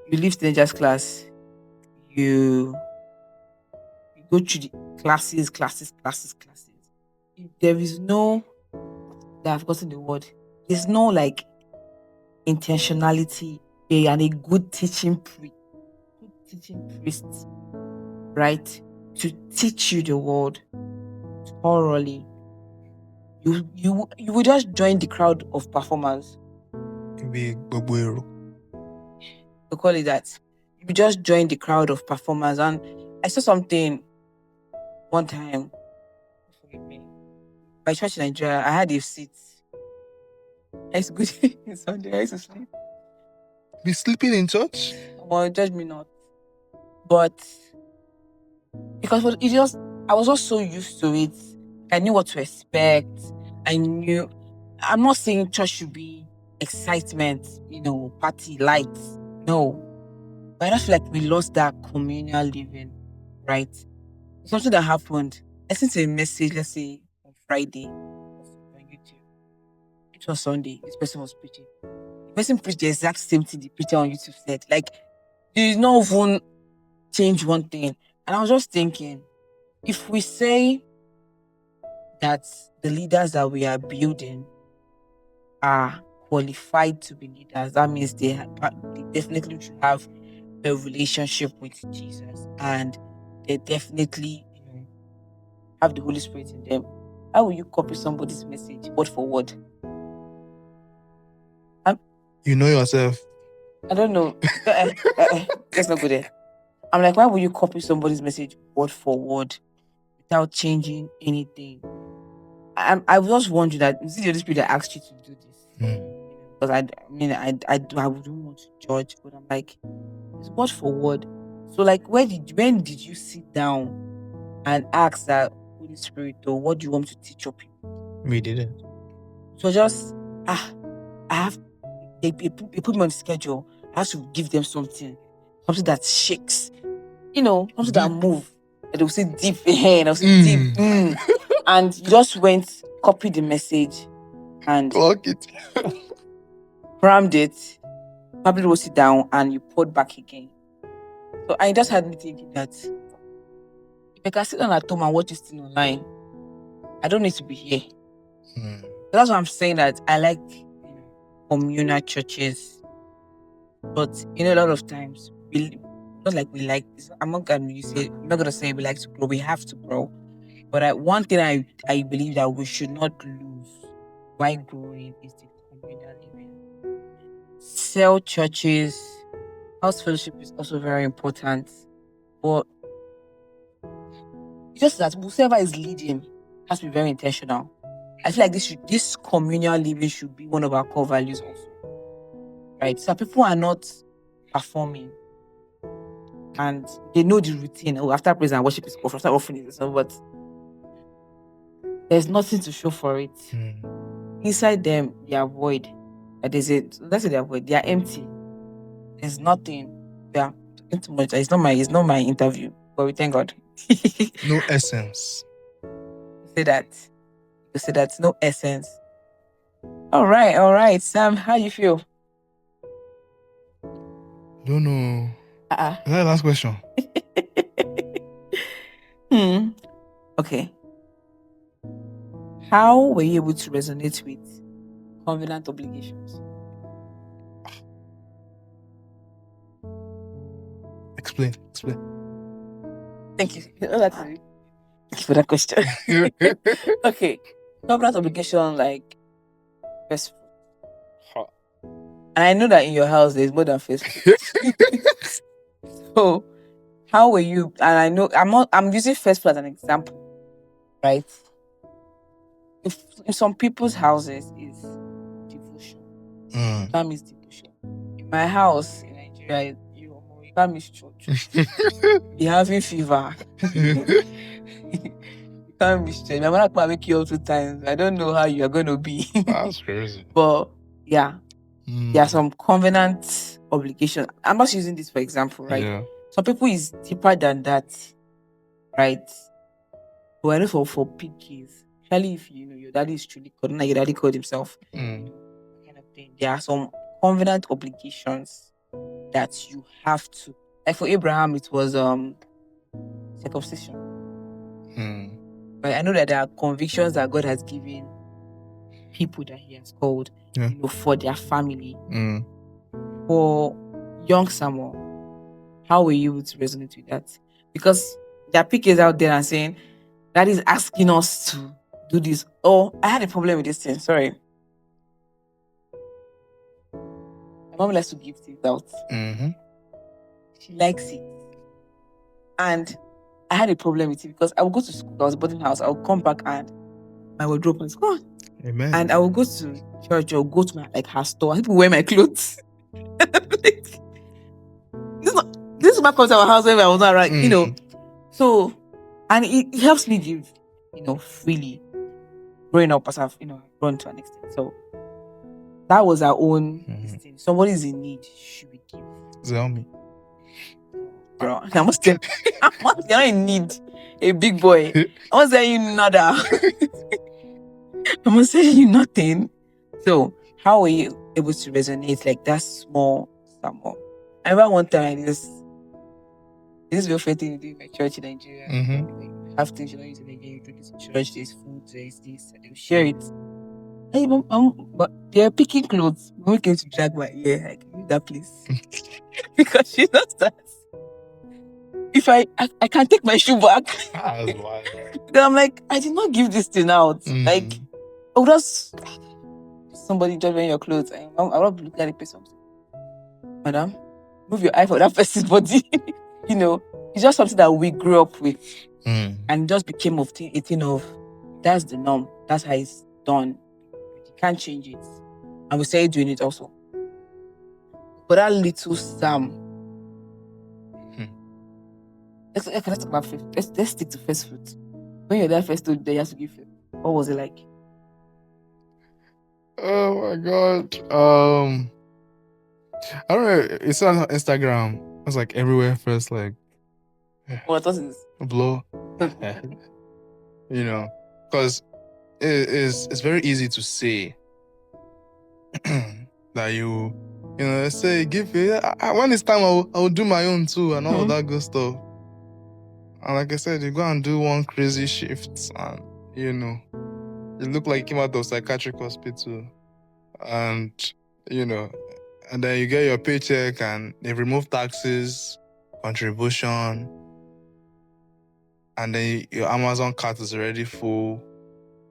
you leave teenagers class, you go through the classes. If there is no, I've forgotten the word. There's no like intentionality and a good teaching priest, right? To teach you the word thoroughly. You would just join the crowd of performers. Be Bobuero. To call it that. You just join the crowd of performers. And I saw something one time. Forgive me. My church in Nigeria, I had a seat. It's good Sunday. I used to sleep. Be sleeping in church? Well, judge me not. But because I was just so used to it. I knew what to expect. I'm not saying church should be excitement, party lights. No. But I just feel like we lost that communal living, right? Something that happened. I sent a message, let's say on Friday on YouTube. It was Sunday. This person was preaching. The person preached the exact same thing the preacher on YouTube said. Like, there is not even change one thing. And I was just thinking, if we say that the leaders that we are building are qualified to be leaders, that means they definitely should have a relationship with Jesus, and they definitely have the Holy Spirit in them. How will you copy somebody's message word for word? You know yourself. I don't know. Let's not go there. I'm like, why would you copy somebody's message word for word without changing anything? I was just wondering that is it the Holy Spirit that asked you to do this? Because I wouldn't want to judge, but I'm like, it's word for word. So like, when did you sit down and ask that Holy Holy Spirit, or what do you want me to teach your people? We didn't. So just they put me on the schedule. I have to give them something that shakes, something that move. And they'll say deep and I'll say deep. And you just went, copy the message and clock it, crammed it, probably wrote it down, and you poured back again. So I just had me thinking that if I can sit down at home and watch this thing online, I don't need to be here. So that's why I'm saying that I like communal churches. But a lot of times not like we like this. I'm not gonna say we like to grow. We have to grow. But one thing I believe that we should not lose while growing is the communal living. Cell churches, house fellowship is also very important. But just that whoever is leading has to be very intentional. I feel like this communal living should be one of our core values also. Right? So people are not performing and they know the routine. Oh, after praise and worship is over, after offering is over, but there's nothing to show for it. Inside them, they are void. Let's say they are void. They are empty. There's nothing. Yeah, talking too much. It's not my interview, but we thank God. No essence. You say that no essence. All right, Sam. How you feel? Don't know. Is that the last question? Okay. How were you able to resonate with covenant obligations? Explain. Thank you. Thank you for that question. Okay. Covenant obligation, like first fruit. And I know that in your house there's more than first fruit. So how were you? And I know I'm using first fruit as an example, right? If in some people's houses is devotion. You can't miss devotion. In my house in Nigeria, you can't miss church. Be having fever. You can't miss church. My mother can wake you up 2 times. I don't know how you are going to be. That's crazy. But yeah, there are some covenant obligations. I'm not using this for example, right? Yeah. Some people is deeper than that, right? But I know for PKs, especially if your daddy is truly called, not your daddy called himself, kind of thing. There are some covenant obligations that you have to. Like for Abraham, it was circumcision. But I know that there are convictions that God has given people that He has called, for their family. For young Samuel, how were you able to resonate with that? Because there are PKs out there and saying that is asking us to do this. Oh, I had a problem with this thing. Sorry. My mom likes to give things out. She likes it. And I had a problem with it because I would go to school. I was boarding house. I would come back and my wardrobe was gone. Amen. And I would go to church or go to her store. People wear my clothes. This is my come to our house when I was not right, So, and it helps me give, freely. Growing up as I've, grown to an extent. So that was our own thing. Somebody's in need, should we give? Tell me. Bro, I must tell you're not in need. A big boy. I must tell you nada. I must tell you nothing. So how were you able to resonate like that small Samuel? I remember one time this very fair thing you do in my church in Nigeria. Like, have things you don't use in Nigeria, you do this in church, there's food, there's this, and they'll share it. Hey, but they're picking clothes. When we came to drag my ear, I can leave that place. Because she knows that if I can't take my shoe back. That's wild. Then I'm like, I did not give this thing out. Like, I would just somebody just wearing your clothes. I would look at the person. Madam, move your eye for that person's body. It's just something that we grew up with. And it just became a thing of that's the norm. That's how it's done. You can't change it. And we started doing it also. But that little Sam. Let's talk about first. Let's stick to first fruit. When your dad first told you that you have to give first, what was it like? Oh my god. I don't know. It's on Instagram. It was like everywhere first, like What was this? blow. You know, because it's very easy to say that you know, let's say give it. When it's time, I'll do my own too, and all of that good stuff. And like I said, you go and do one crazy shift, and you know, you look like you came out of psychiatric hospital, and you know, and then you get your paycheck, and they remove taxes, contribution, and then your Amazon cart is already full,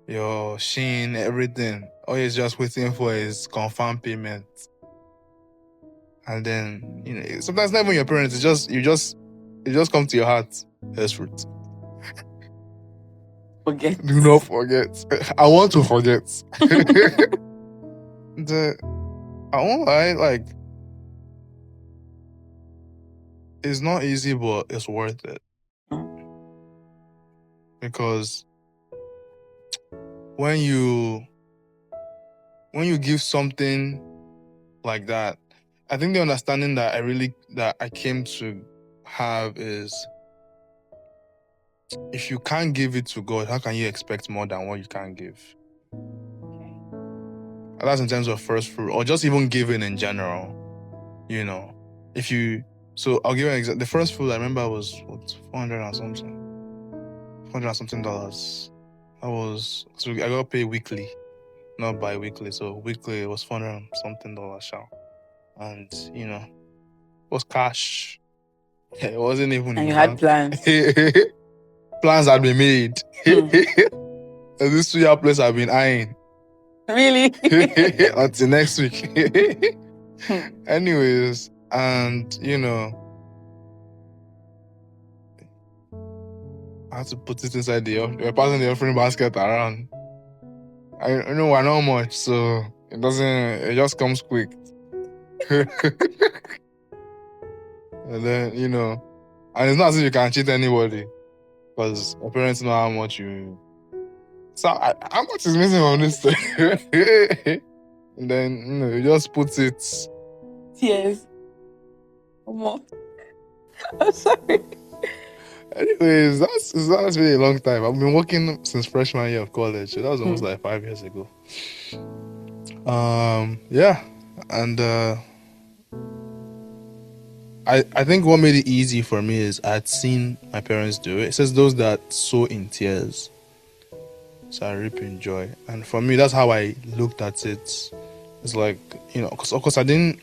your Shein, everything. All you're just waiting for is confirmed payment. And then, you know, sometimes not even your parents, it just come to your heart. Here's fruit. Forget. Do not forget. I want to forget. I won't lie, like, it's not easy, but it's worth it. Because when you give something like that, I think the understanding that I came to have is, if you can't give it to God, how can you expect more than what you can give? Okay. That's in terms of first fruit, or just even giving in general. You know, so I'll give you an example. The first fruit I remember was what, $400 and something. That was, so I got paid weekly, not bi-weekly. So weekly it was $400 and something, shall. And you know, it was cash. It wasn't even. And you had plans. Plans had been made. This 2-year place I've been eyeing. Really? Until next week. Anyways, and you know, I had to put it inside we're passing the offering basket around. I know we're not much, so it just comes quick. And then, you know, and it's not as if you can cheat anybody, because your parents know how much you. So how much is missing on this thing? And then, you know, you just put it. Tears. I'm sorry. Anyways, that's been a long time. I've been working since freshman year of college, so that was almost like 5 years ago. Yeah, and I think what made it easy for me is I'd seen my parents do it. It says those that sow in tears shall reap in joy, and for me, that's how I looked at it. It's like, you know, because of course I didn't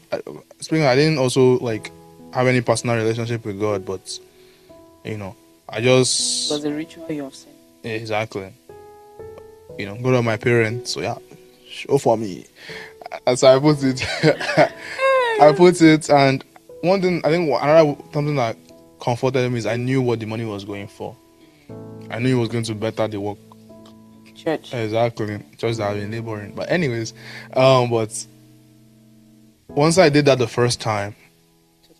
also like have any personal relationship with God, but you know, I just... It was a ritual you have said. Exactly. You know, go to my parents, so yeah, show for me. And so I put it, and one thing, I think another something that comforted me is I knew what the money was going for. I knew it was going to better the work. Church. Exactly. Church that I've been laboring. But anyways, but once I did that the first time,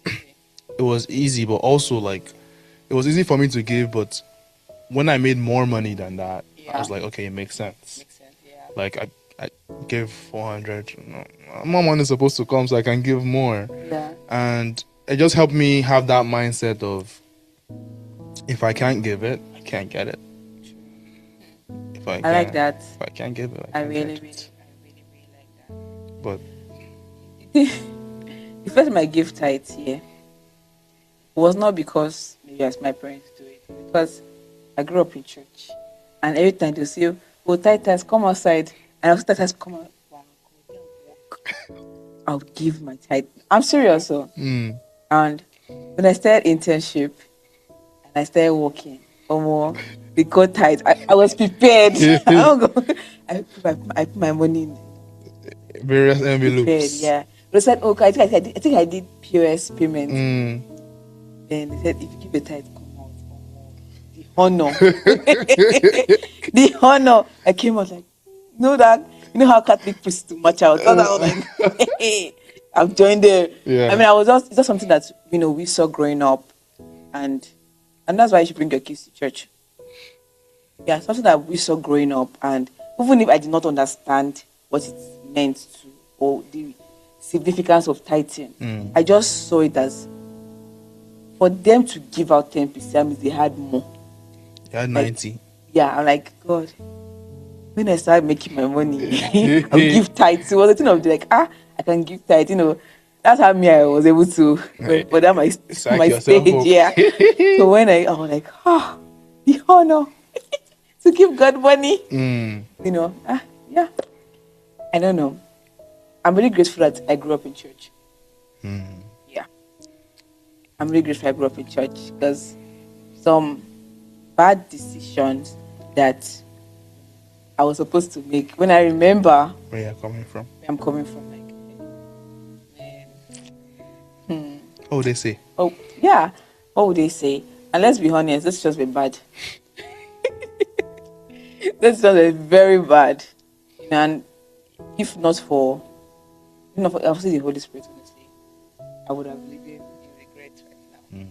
it was easy, but also like, it was easy for me to give, but when I made more money than that, I was like, okay, it makes sense. Yeah. Like I gave 400. More money is supposed to come, so I can give more. Yeah. And it just helped me have that mindset of, if I can't give it, I can't get it. I like that. If I can't give it, I really like that. But the first time I gave tithes here was not because maybe as my parents do it, because I grew up in church, and every time they say, "Oh, tithes, come outside," and also tithes come out, wow, I'll give my tithe. I'm serious, so. And when I started internship and I started working, the God tithe, I was prepared. I put my money in various envelopes. Prepared, yeah. They said, okay, I think I did POS payment. Then they said, if you give a tithe, come out. The honor. The honor. I came out like, you know how Catholic priests to match out. So I was like, hey, I've joined there. Yeah. I mean, it's just something that, you know, we saw growing up. And that's why you should bring your kids to church. yeah, something that we saw growing up, and even if I did not understand what it meant to or the significance of tithing, I just saw it as for them to give out 10% means they had more. You had Like, 90. yeah, I'm like, God, when I start making my money, I'll give tithes. It was a thing of like, I can give tithes, That's how me I was able to, for that my Psych my yourself stage, up. yeah. So when I was like, the honor to give God money, yeah. I don't know. I'm really grateful that I grew up in church. Yeah, I'm really grateful I grew up in church because some bad decisions that I was supposed to make. When I remember Where you're coming from? where I'm coming from, like, man, Oh, they say. oh yeah, what would they say? And let's be honest, let's just be bad. Let's just be very bad. And if not for, I would say the Holy Spirit, honestly, I would have lived in regret right now.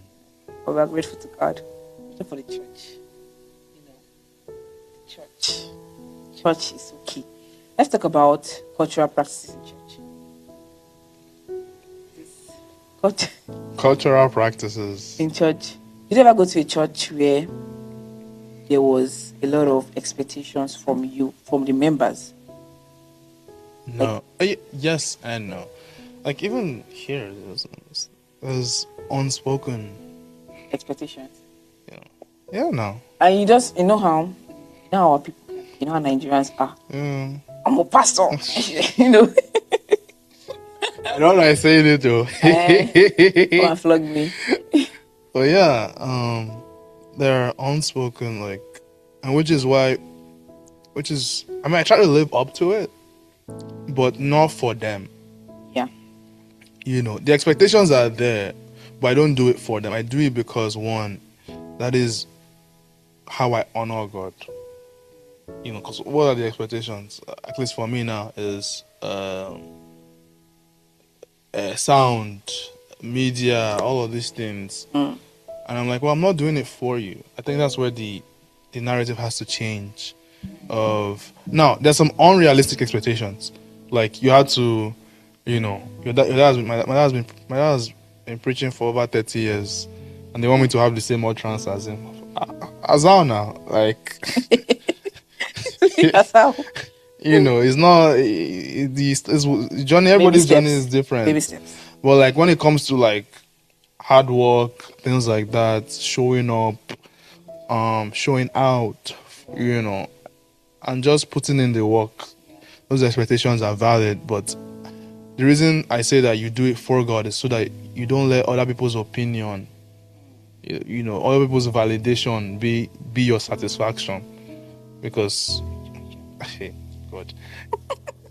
But we're grateful to God, grateful for the church. The church. Church is so key. Let's talk about cultural practices in church. This Cultural practices. in church. Did you ever go to a church where there was a lot of expectations from you, from the members? Like No. Yes and no. Like even here, there's unspoken. expectations. Yeah, no. And you know how our people can be, how Nigerians are. I'm a pastor. you know. I don't like saying it though. Come and flog me. But yeah, there are unspoken and I mean, I try to live up to it, but not for them. Yeah. The expectations are there, but I don't do it for them. I do it because one, that is how I honor God. Because what are the expectations? At least for me now, is sound, media, all of these things. And I'm like, well, I'm not doing it for you. I think that's where the narrative has to change. Now, there's some unrealistic expectations. Like you had to, your dad has been, my dad has been preaching for over 30 years, and they want me to have the same utterance as him. As how now, like, That's how. it's not the journey. Baby Everybody's journey steps. is different. Baby steps. But like when it comes to like hard work, things like that, showing up, showing out, and just putting in the work, those expectations are valid. But the reason I say that you do it for God is so that you don't let other people's opinion, other people's validation be your satisfaction. Because God,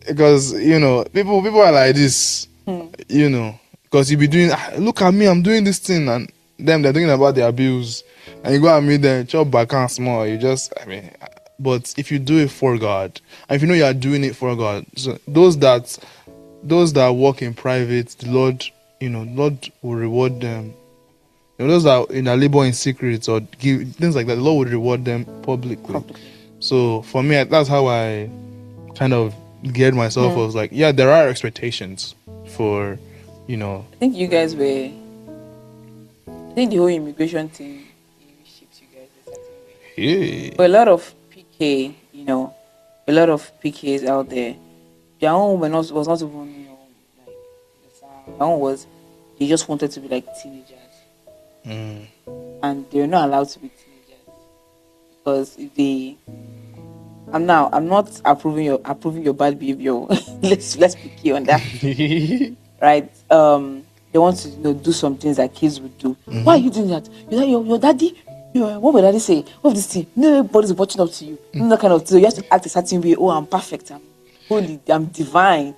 because people are like this, because you be doing, look at me, I'm doing this thing, and them they're thinking about their bills, and you go and meet them, chop back and small. But if you do it for God, and if you know you are doing it for God, so those that work in private, the Lord, Lord will reward them. Those that labor in secret or give things like that, the Lord will reward them publicly. So for me, that's how I kind of geared myself. I was like, yeah, there are expectations for, I think you guys were. I think the whole immigration thing shaped you guys a certain way. yeah. But a lot of PK, a lot of PKs out there, their own was not even, like the sound. Their own was they just wanted to be like teenagers, and they're not allowed to be teenagers because if they. I'm not approving your bad behavior. let's be clear on that, right? They want to do some things that kids would do. Why are you doing that? Your daddy. What would daddy say? What this thing? Nobody's watching up to you. That kind of thing. So you have to act a certain way. Oh, I'm perfect. I'm holy. I'm divine.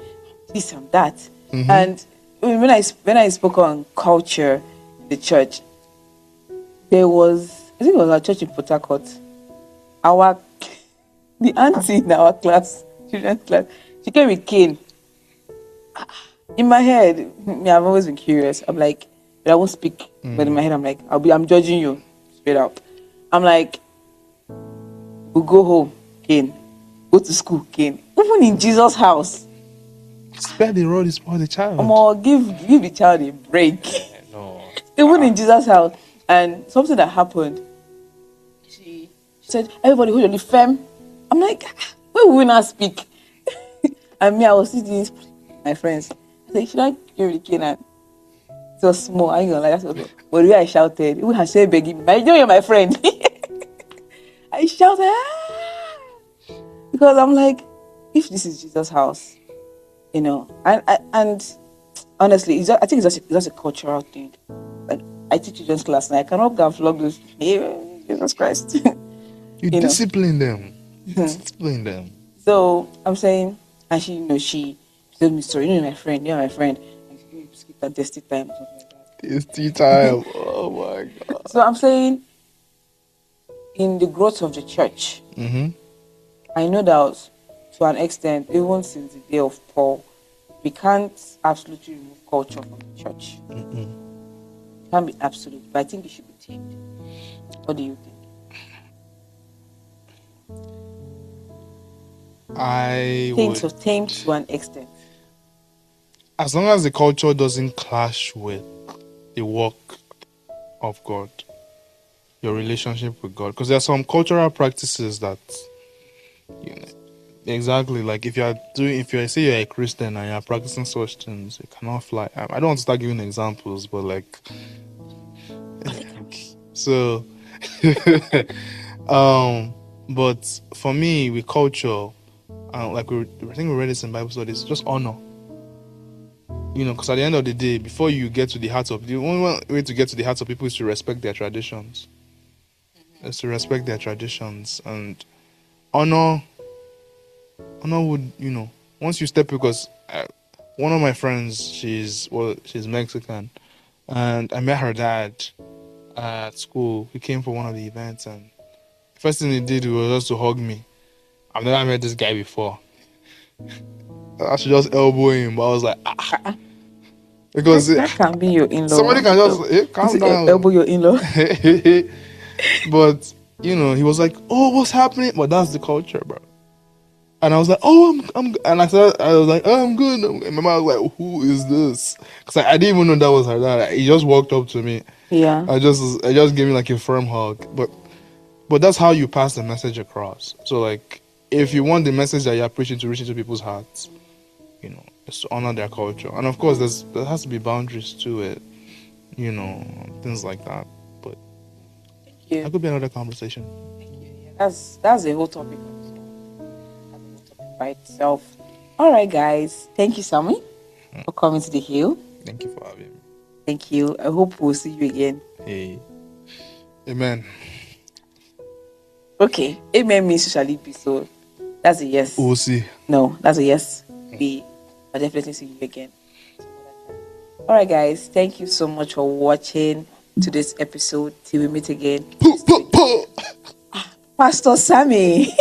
This and that. And when I spoke on culture in the church, I think it was our church in Port Harcourt. The auntie in our class, children's class, she came with cane. In my head, I've always been curious. I'm like, I won't speak, but in my head, I'm like, I'm judging you straight up. I'm like, We go home, cane. Go to school, cane. Even in Jesus' house. Spare the rod is for the child. Give the child a break. No. Even in Jesus' house. And something that happened, she said, everybody hold your lip firm. I'm like, where will we not speak? And me, I was sitting with my friends. I said, should I give the cane? And it was small. I ain't gonna lie. That's okay. But the way I shouted, even had said begging me, I know you're my friend. I shouted, because I'm like, if this is Jesus' house, and honestly, I think it's just a cultural thing. Like, I teach children's class, and I cannot go and flog those. Hey, Jesus Christ. You know. discipline them. Discipline them. So I'm saying, and she told me story. You're my friend. You're my friend. And she skip that testy time or something like that. It's tea time. Oh my God. So I'm saying, in the growth of the church, I know that to an extent, even since the day of Paul, we can't absolutely remove culture from the church. It can't be absolute, but I think it should be tamed. What do you think? Tamed to an extent. As long as the culture doesn't clash with the work of God, your relationship with God, because there are some cultural practices that, exactly, like if you say you're a Christian and you're practicing such things, it cannot fly. I don't want to start giving examples, but like, so, but for me, with culture, like I think we read this in Bible studies, just honor. Because at the end of the day, before you get to the heart of the only way to get to the hearts of people is to respect their traditions. Is to respect their traditions, and honor would, once you step, because one of my friends, she's Mexican, and I met her dad at school. He came for one of the events, and the first thing he did was just to hug me. I've never met this guy before. I should just elbow him, but I was like, because that can be your in-law. Somebody can just calm down, elbow your in-law. But he was like, "Oh, what's happening?" But that's the culture, bro. And I was like, "Oh, I'm," and I was like, "Oh, I'm good." And my mom was like, "Who is this?" Because I didn't even know that was her dad. He just walked up to me. Yeah. I just gave me like a firm hug, but that's how you pass the message across. So like, if you want the message that you're preaching to reach into people's hearts, it's to honor their culture, and of course there has to be boundaries to it, things like that. But that could be another conversation. That's a whole topic by itself. All right, guys, thank you, Sammy, for coming to the Hill. Thank you for having me. Thank you. I hope we'll see you again. Hey, amen. Okay, amen means shall it be, so that's a yes. We'll see. No, that's a yes. I'll definitely see you again. All right, guys, thank you so much for watching today's episode. Till we meet again. Pastor Sammy.